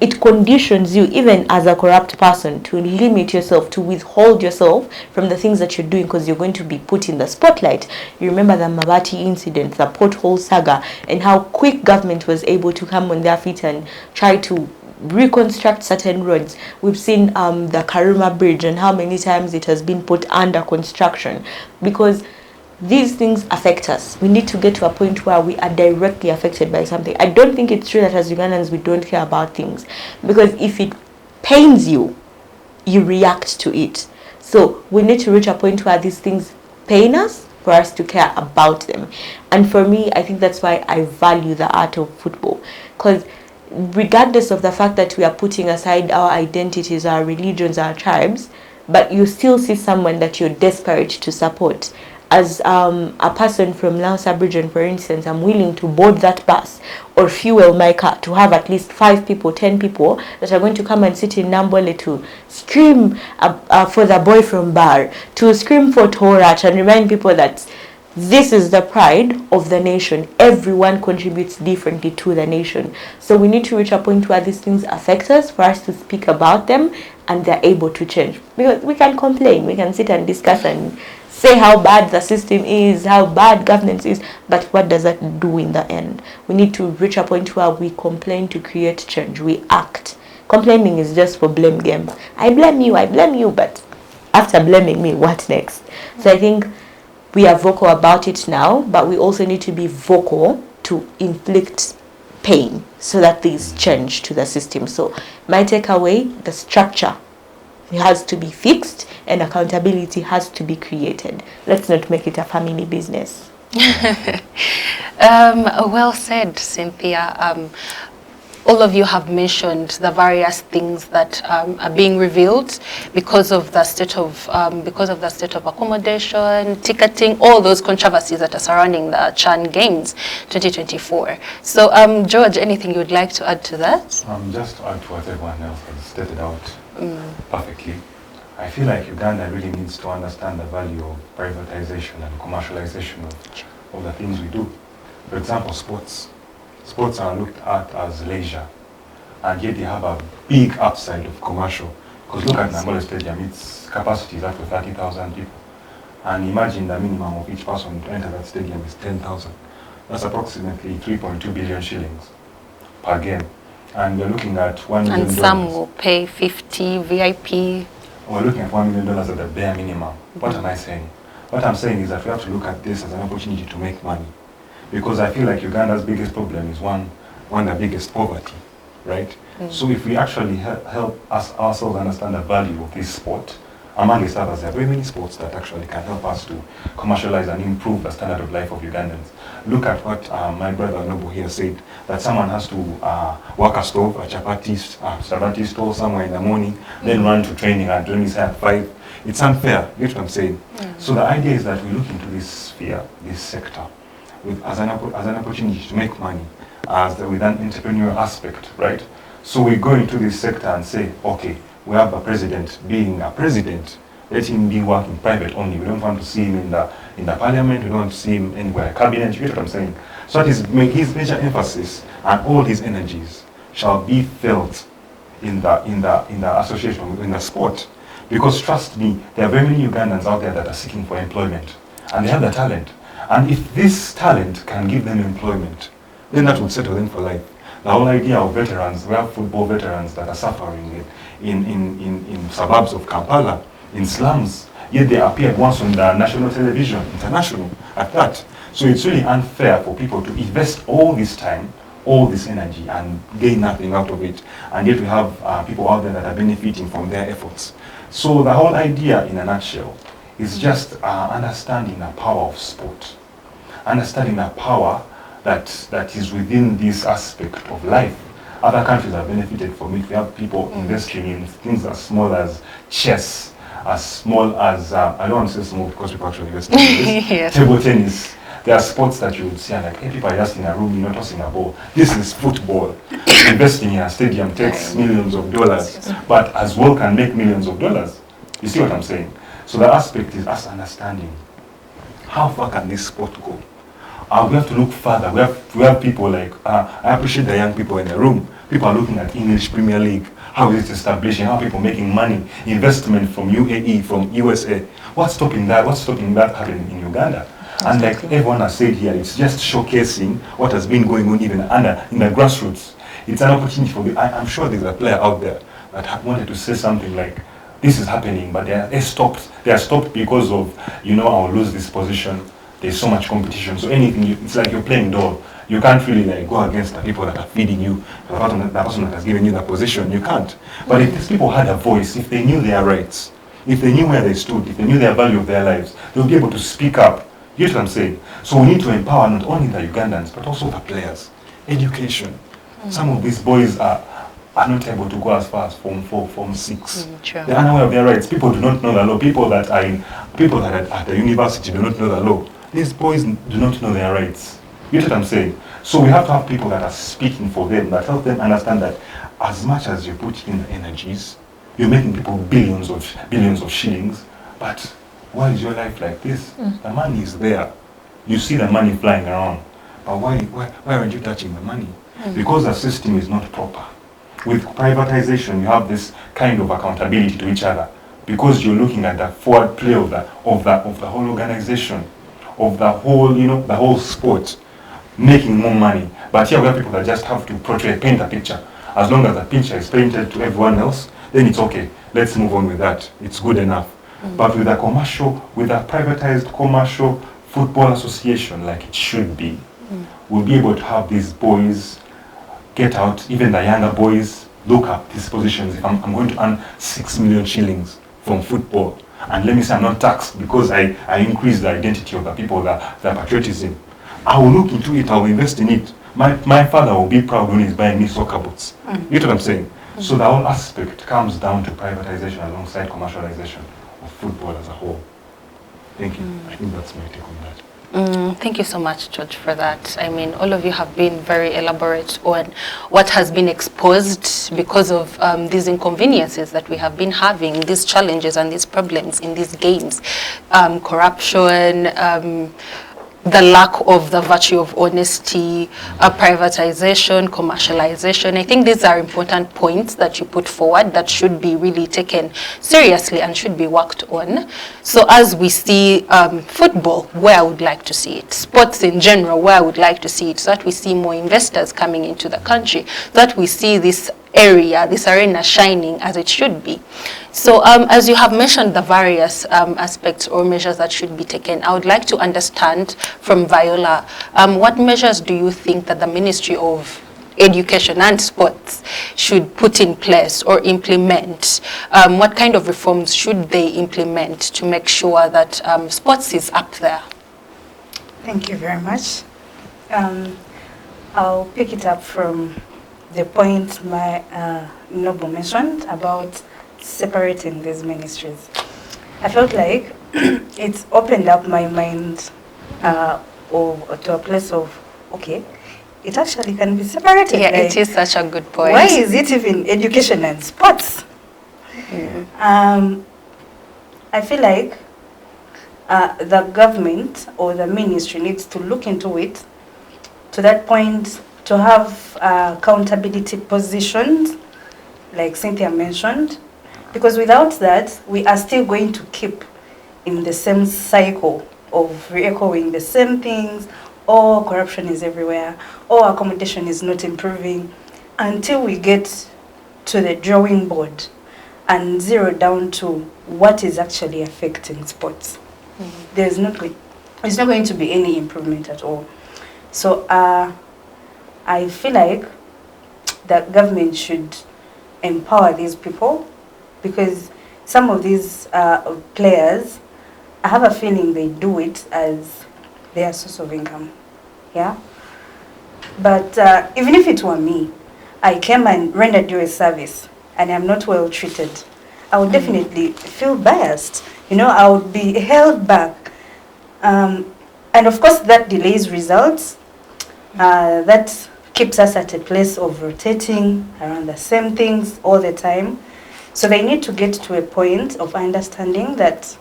It conditions you, even as a corrupt person, to limit yourself, to withhold yourself from the things that you're doing, because you're going to be put in the spotlight. You remember the Mabati incident, the pothole saga, and how quick government was able to come on their feet and try to reconstruct certain roads. We've seen the Karuma Bridge and how many times it has been put under construction, because these things affect us. We need to get to a point where we are directly affected by something. I don't think it's true that as Ugandans we don't care about things, because if it pains you, you react to it. So we need to reach a point where these things pain us for us to care about them. And for me, I think that's why I value the art of football, because regardless of the fact that we are putting aside our identities, our religions, our tribes, but you still see someone that you're desperate to support. As a person from Lansa Region, for instance, I'm willing to board that bus or fuel my car to have at least 5 people, 10 people that are going to come and sit in Nambole to scream for the boy from Bar, to scream for Torat, and remind people that this is the pride of the nation. Everyone contributes differently to the nation. So we need to reach a point where these things affect us for us to speak about them and they're able to change. Because we can complain, we can sit and discuss and say how bad the system is, how bad governance is, but what does that do in the end? We need to reach a point where we complain to create change. We act. Complaining is just for blame game. I blame you, but after blaming me, what next? So I think we are vocal about it now, but we also need to be vocal to inflict pain so that there's change to the system. So my takeaway, the structure has to be fixed and accountability has to be created. Let's not make it a family business. Well said, Cynthia. All of you have mentioned the various things that are being revealed because of the state of accommodation, ticketing, all those controversies that are surrounding the Chan Games 2024. So, George, anything you'd like to add to that? Just to add to what everyone else has stated out perfectly, I feel like Uganda really needs to understand the value of privatization and commercialization of the things we do. For example, sports. Sports are looked at as leisure, and yet they have a big upside of commercial. Because look at Nambole Stadium, its capacity is up to 30,000 people. And imagine the minimum of each person to enter that stadium is 10,000. That's approximately 3.2 billion shillings per game. And we're looking at $1 million. And some will pay 50 VIP. We're looking at $1 million at the bare minimum. What am I saying? What I'm saying is that we have to look at this as an opportunity to make money. Because I feel like Uganda's biggest problem is one of the biggest poverty, right? So if we actually help us ourselves understand the value of this sport, amongst others, there are very many sports that actually can help us to commercialize and improve the standard of life of Ugandans. Look at what my brother Nobo here said, that someone has to work a stove, a chapati store somewhere in the morning, then run to training and let me say at 5. It's unfair, you get what I'm saying? So the idea is that we look into this sphere, this sector, as an opportunity to make money, with an entrepreneurial aspect, right? So we go into this sector and say, okay, we have a president being a president. Let him be working private only. We don't want to see him in the parliament. We don't want to see him anywhere. Cabinet. You get what I'm saying? So that is his major emphasis, and all his energies shall be felt in the association, in the sport. Because trust me, there are very many Ugandans out there that are seeking for employment, and they have the talent. And if this talent can give them employment, then that will settle them for life. The whole idea of veterans, we have football veterans that are suffering in suburbs of Kampala, in slums, yet they appeared once on the national television, international, at that. So it's really unfair for people to invest all this time, all this energy, and gain nothing out of it. And yet we have people out there that are benefiting from their efforts. So the whole idea, in a nutshell, is just understanding the power of sport, understanding the power that is within this aspect of life, Other countries have benefited from it. We have people investing in things as small as chess, as small as, I don't want to say small because people actually invest in this, Yes. table tennis. There are sports that you would see and like, hey, people are just in a room, you're not tossing a ball. This is football. Investing in a stadium takes millions of dollars, but as well can make millions of dollars. You see what I'm saying? So the aspect is us understanding how far can this sport go. We have to look further. We have people like, I appreciate the young people in the room. People are looking at English Premier League. How is it establishing? How are people making money? Investment from UAE, from USA. What's stopping that? What's stopping that happening in Uganda? And like everyone has said here, it's just showcasing what has been going on even in the grassroots. It's an opportunity for I'm sure there's a player out there that wanted to say something like, this is happening, but they are stopped because of, I'll lose this position. There's so much competition. So it's like you're playing dog. You can't really like go against the people that are feeding you, the person that has given you the position. You can't. But if these people had a voice, if they knew their rights, if they knew where they stood, if they knew their value of their lives, they'll be able to speak up. You know what I'm saying? So we need to empower not only the Ugandans, but also the players. Education. Some of these boys are not able to go as far as Form 4, Form 6. True. They're unaware of their rights. People do not know the law. People that are at the university do not know the law. These boys do not know their rights. You know what I'm saying? So we have to have people that are speaking for them, that help them understand that as much as you put in the energies, you're making people billions of shillings, but why is your life like this? The money is there. You see the money flying around. But why aren't you touching the money? Because the system is not proper. With privatization, you have this kind of accountability to each other because you're looking at the forward play of the whole organization, of the whole sport, making more money. But here we have people that just have to paint a picture. As long as the picture is painted to everyone else, then it's okay. Let's move on with that. It's good enough. But with a privatized commercial football association like it should be, we'll be able to have these boys get out, even the younger boys, look up these positions. If I'm going to earn 6 million shillings from football, and let me say I'm not taxed because I increase the identity of the people, the patriotism, I will look into it, I will invest in it. My father will be proud when he's buying me soccer boots. You know what I'm saying? So the whole aspect comes down to privatization alongside commercialization of football as a whole. Thank you. I think that's my take on that. Thank you so much, George, for that. I mean, all of you have been very elaborate on what has been exposed because of these inconveniences that we have been having, these challenges and these problems in these games, corruption, the lack of the virtue of honesty, privatization, commercialization. I think these are important points that you put forward that should be really taken seriously and should be worked on. So as we see football, where I would like to see it, sports in general, where I would like to see it, so that we see more investors coming into the country, so that we see this area, this arena shining as it should be. So as you have mentioned the various aspects or measures that should be taken, I would like to understand from Viola, what measures do you think that the Ministry of Education and Sports should put in place or implement? What kind of reforms should they implement to make sure that sports is up there? Thank you very much. I'll pick it up from the point my Noble mentioned about separating these ministries. I felt like it's opened up my mind or to a place of, okay, it actually can be separated. Yeah, like, it is such a good point. why is it even education and sports? I feel like the government or the ministry needs to look into it to that point, to have accountability positions, like Cynthia mentioned, because without that, we are still going to keep in the same cycle of re-echoing the same things, or corruption is everywhere, or accommodation is not improving, until we get to the drawing board and zero down to what is actually affecting sports. It's not going to be any improvement at all. So I feel like the government should empower these people, because some of these players, I have a feeling they do it as their source of income. Yeah? But even if it were me, I came and rendered you a service and I'm not well treated, I would definitely feel biased. You know, I would be held back. And of course, that delays results. That keeps us at a place of rotating around the same things all the time. So they need to get to a point of understanding that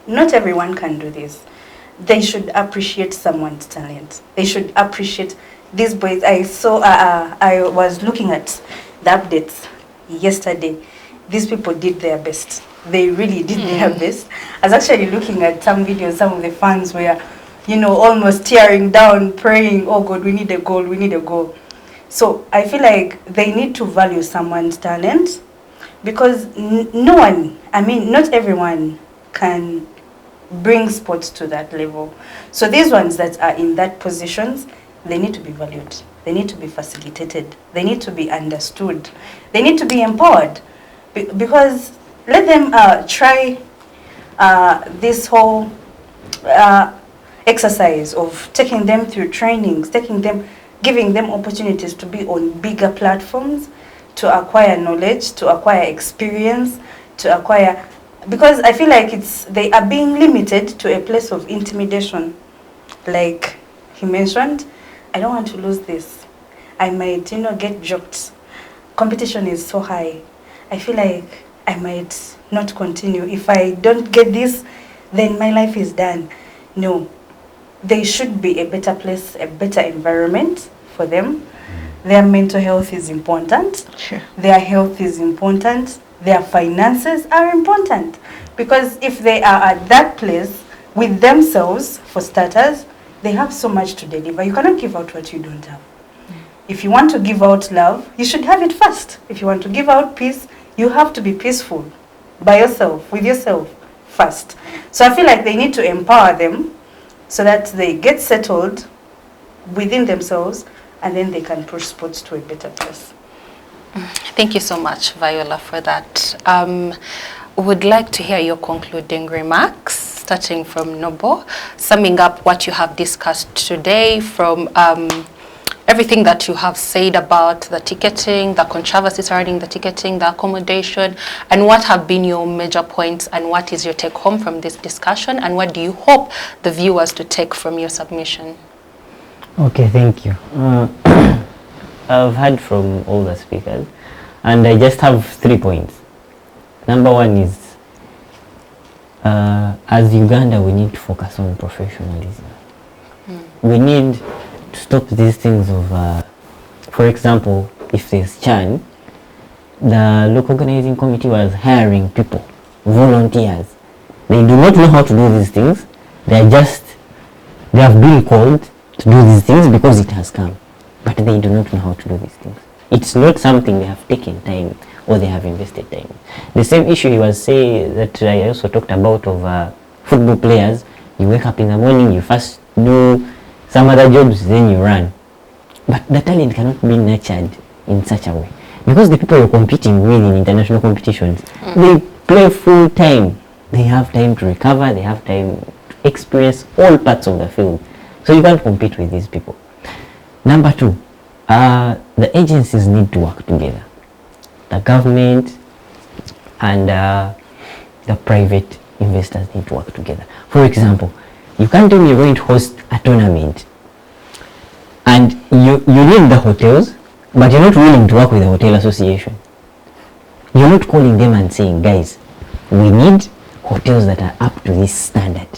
not everyone can do this. They should appreciate someone's talent. They should appreciate these boys. I was looking at the updates yesterday. These people did their best. They really did their best. I was actually looking at some videos, some of the fans were, you know, almost tearing down, praying, oh God, we need a goal, we need a goal. So I feel like they need to value someone's talent, because no one, I mean, not everyone can bring sports to that level. So these ones that are in that positions, they need to be valued. They need to be facilitated. They need to be understood. They need to be empowered. Because let them try this whole exercise of taking them through trainings, giving them opportunities to be on bigger platforms, to acquire knowledge, to acquire experience, to acquire, because I feel like they are being limited to a place of intimidation. Like he mentioned, I don't want to lose this. I might, you know, get joked. Competition is so high. I feel like I might not continue. If I don't get this, then my life is done. No, there should be a better place, a better environment for them. Their mental health is important. Sure. Their health is important. Their finances are important. Because if they are at that place with themselves, for starters, they have so much to deliver. You cannot give out what you don't have. If you want to give out love, you should have it first. If you want to give out peace, you have to be peaceful by yourself, with yourself first. So I feel like they need to empower them so that they get settled within themselves, and then they can push sports to a better place. Thank you so much, Viola, for that. Would like to hear your concluding remarks, starting from Nobo, summing up what you have discussed today from everything that you have said about the ticketing, the controversy surrounding the ticketing, the accommodation, and what have been your major points, and what is your take home from this discussion, and what do you hope the viewers to take from your submission? Okay, thank you. I've heard from all the speakers, and I just have 3 points. Number one is, as Uganda, we need to focus on professionalism. We need to stop these things of, for example, if there's Chan, the local organizing committee was hiring people, volunteers. They do not know how to do these things. They have been called to do these things because it has come, but they do not know how to do these things. It's not something they have taken time or they have invested time. The same issue he was saying that I also talked about of football players. You wake up in the morning, you first do some other jobs, then you run. But the talent cannot be nurtured in such a way, because the people you're competing with in international competitions, they play full time. They have time to recover, they have time to experience all parts of the field. So you can't compete with these people. Number two, the agencies need to work together. The government and the private investors need to work together. For example, you can't tell me you're going to host a tournament and you need the hotels, but you're not willing to work with the hotel association. You're not calling them and saying, guys, we need hotels that are up to this standard.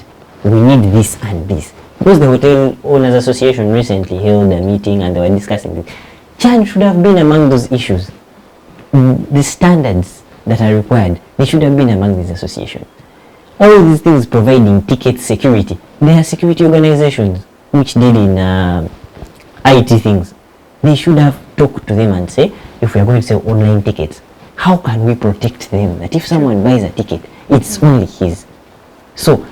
We need this and this. Because the Hotel Owners Association recently held a meeting and they were discussing this. Chan should have been among those issues. The standards that are required, they should have been among this association. All these things providing ticket security, they are security organizations which deal in IT things. They should have talked to them and say, if we are going to sell online tickets, how can we protect them that if someone buys a ticket, it's only his? So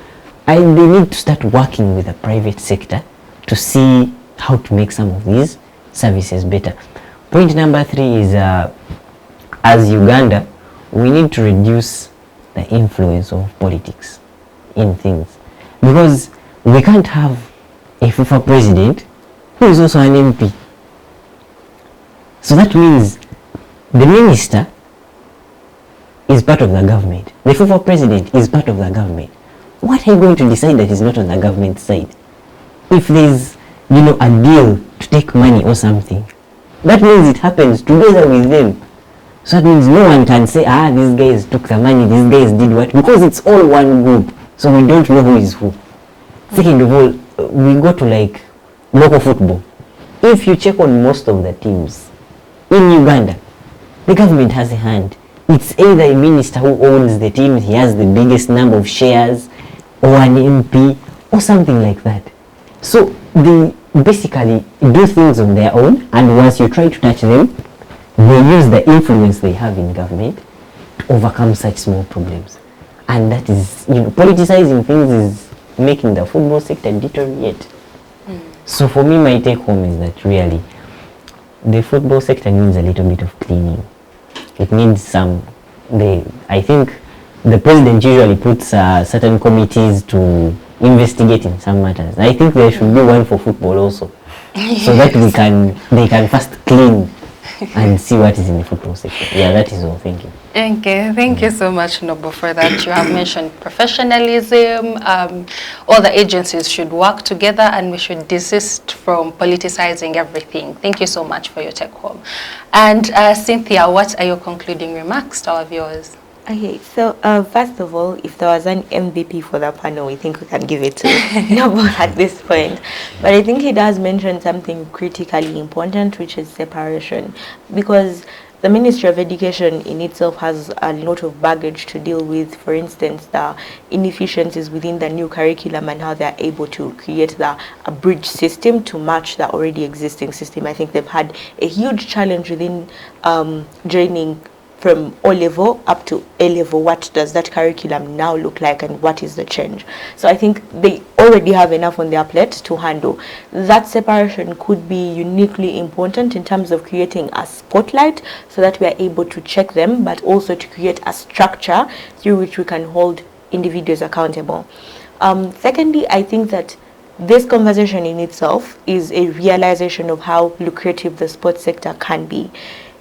they need to start working with the private sector to see how to make some of these services better. Point number 3 is, as Uganda, we need to reduce the influence of politics in things, because we can't have a FIFA president who is also an MP. So that means the minister is part of the government. The football president is part of the government. What are you going to decide that is not on the government side? If there's, a deal to take money or something, that means it happens together with them. So that means no one can say, these guys took the money, these guys did what, because it's all one group. So we don't know who is who. Second of all, we go to like local football. If you check on most of the teams in Uganda, the government has a hand. It's either a minister who owns the team, he has the biggest number of shares, or an MP, or something like that. So they basically do things on their own, and once you try to touch them, they use the influence they have in government to overcome such small problems. And that is, politicizing things is making the football sector deteriorate. So for me, my take home is that really, the football sector needs a little bit of cleaning. It needs I think the president usually puts certain committees to investigate in some matters. I think there should be one for football also, so that they can first clean and see what is in the football sector. Yeah, that is all. Thank you. Okay, thank you so much, Nobo, for that. You have mentioned professionalism. All the agencies should work together, and we should desist from politicizing everything. Thank you so much for your take home. And Cynthia, what are your concluding remarks to our viewers? Okay, so first of all, if there was an MVP for the panel, we think we can give it to Nobo at this point. But I think he does mention something critically important, which is separation, because the Ministry of Education in itself has a lot of baggage to deal with. For instance, the inefficiencies within the new curriculum and how they're able to create a bridge system to match the already existing system. I think they've had a huge challenge within joining from O level up to A level. What does that curriculum now look like, and what is the change? So I think they already have enough on their plate to handle. That separation could be uniquely important in terms of creating a spotlight so that we are able to check them, but also to create a structure through which we can hold individuals accountable. Secondly, I think that this conversation in itself is a realization of how lucrative the sports sector can be.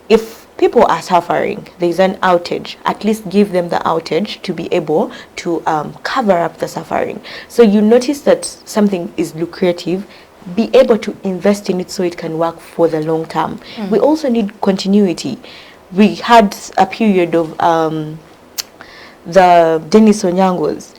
If people are suffering, there's an outage, at least give them the outage to be able to cover up the suffering. So you notice that something is lucrative, be able to invest in it so it can work for the long term. We also need continuity. We had a period of the Dennis Onyangos.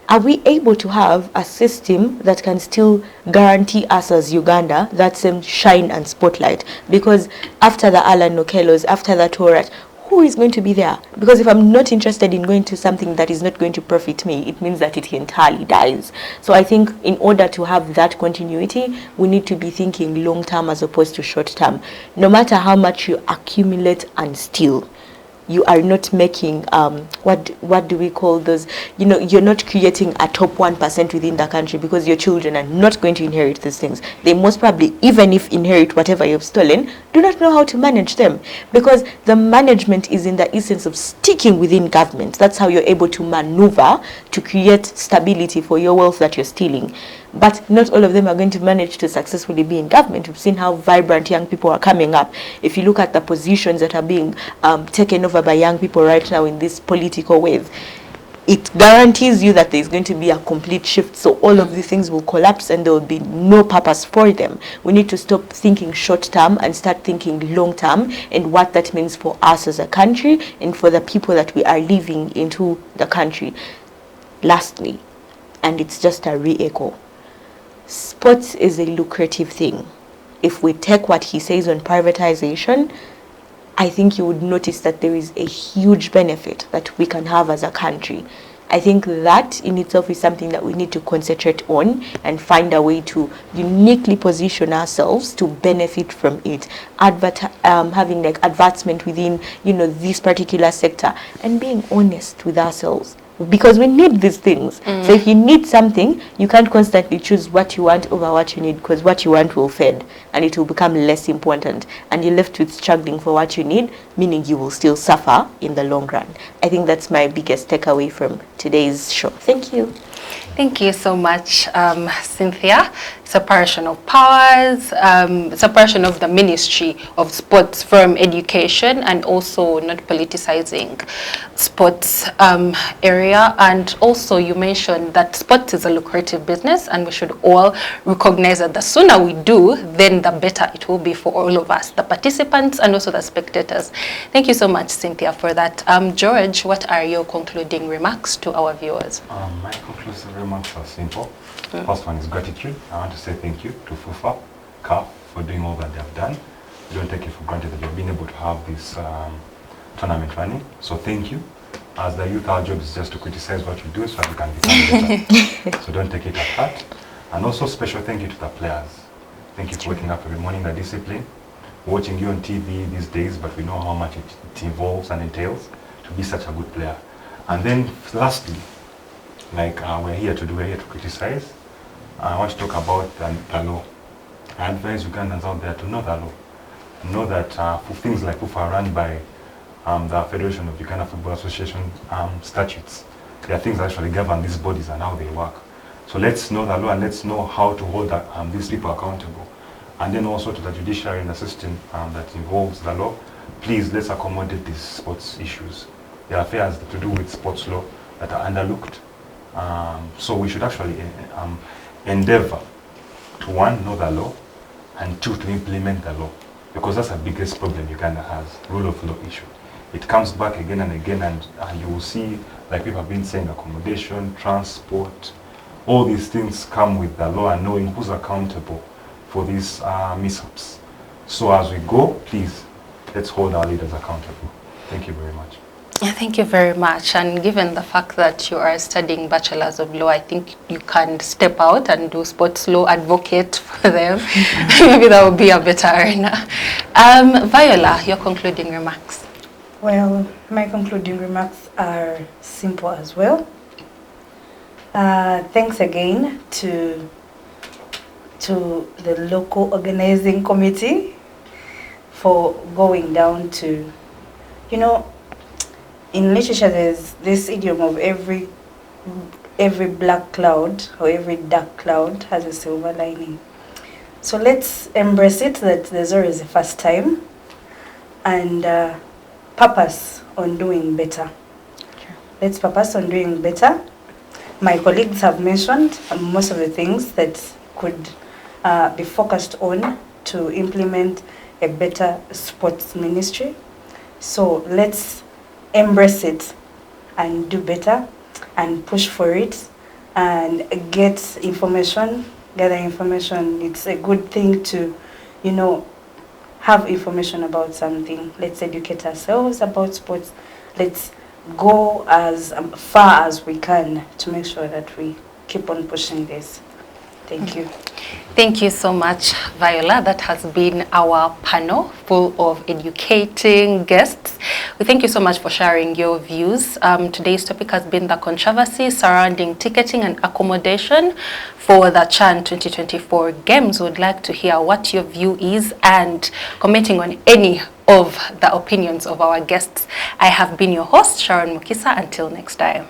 Are we able to have a system that can still guarantee us as Uganda that same shine and spotlight? Because after the Alan Okellos, after the Torat, who is going to be there? Because if I'm not interested in going to something that is not going to profit me, it means that it entirely dies. So I think in order to have that continuity, we need to be thinking long term as opposed to short term. No matter how much you accumulate and steal, you are not making what do we call those, you're not creating a top 1% within the country, because your children are not going to inherit these things. They most probably, even if inherit whatever you've stolen, do not know how to manage them, because the management is in the essence of sticking within government. That's how you're able to maneuver to create stability for your wealth that you're stealing. But not all of them are going to manage to successfully be in government. We've seen how vibrant young people are coming up. If you look at the positions that are being taken over by young people right now in this political wave, it guarantees you that there's going to be a complete shift. So all of these things will collapse and there will be no purpose for them. We need to stop thinking short term and start thinking long term, and what that means for us as a country and for the people that we are living into the country. Lastly, and it's just a re-echo, sports is a lucrative thing. If we take what he says on privatization, I think you would notice that there is a huge benefit that we can have as a country. I think that in itself is something that we need to concentrate on and find a way to uniquely position ourselves to benefit from it. Having like advancement within, this particular sector, and being honest with ourselves. Because we need these things. So if you need something, you can't constantly choose what you want over what you need, because what you want will fade and it will become less important, and you're left with struggling for what you need, meaning you will still suffer in the long run. I think that's my biggest takeaway from today's show. Thank you. Thank you so much, Cynthia. separation of powers, separation of the Ministry of Sports from education, and also not politicizing sports area. And also you mentioned that sports is a lucrative business, and we should all recognize that the sooner we do, then the better it will be for all of us, the participants and also the spectators. Thank you so much, Cynthia, for that. George, what are your concluding remarks to our viewers? My conclusive remarks are simple. First one is gratitude. I want to say thank you to FUFA, CAF, for doing all that they have done. We don't take it for granted that you've been able to have this tournament running. So thank you. As the youth, our job is just to criticize what you do so that you can become better. So don't take it at heart. And also special thank you to the players. Thank you for waking up every morning, the discipline. Watching you on TV these days, but we know how much it involves and entails to be such a good player. And then lastly, like we're here to criticize. I want to talk about the law. I advise Ugandans out there to know the law. Know that for things like FUFA are run by the Federation of Uganda Football Association statutes. There are things that actually govern these bodies and how they work. So let's know the law and let's know how to hold these people accountable. And then also to the judiciary and the system that involves the law, please let's accommodate these sports issues. There are affairs to do with sports law that are underlooked. So we should actually endeavor to, one, know the law, and two, to implement the law. Because that's the biggest problem Uganda has, rule of law issue. It comes back again and again, and you will see, like people have been saying, accommodation, transport, all these things come with the law and knowing who's accountable for these mishaps. So as we go, please, let's hold our leaders accountable. Thank you very much. Thank you very much. And given the fact that you are studying Bachelors of Law, I think you can step out and do sports law advocate for them. Maybe that would be a better arena. Viola, your concluding remarks. Well, my concluding remarks are simple as well. Thanks again to the local organizing committee for going down to, in literature there's this idiom of every black cloud or every dark cloud has a silver lining. So let's embrace it that there's always a first time and purpose on doing better. Let's purpose on doing better. My colleagues have mentioned most of the things that could be focused on to implement a better sports ministry. So let's embrace it and do better and push for it and get information, gather information. It's a good thing to, have information about something. Let's educate ourselves about sports. Let's go as far as we can to make sure that we keep on pushing this. Thank you. Thank you so much, Viola. That has been our panel full of educating guests. We thank you so much for sharing your views. Today's topic has been the controversy surrounding ticketing and accommodation for the CHAN 2024 Games. We would like to hear what your view is and commenting on any of the opinions of our guests. I have been your host, Sharon Mukisa. Until next time.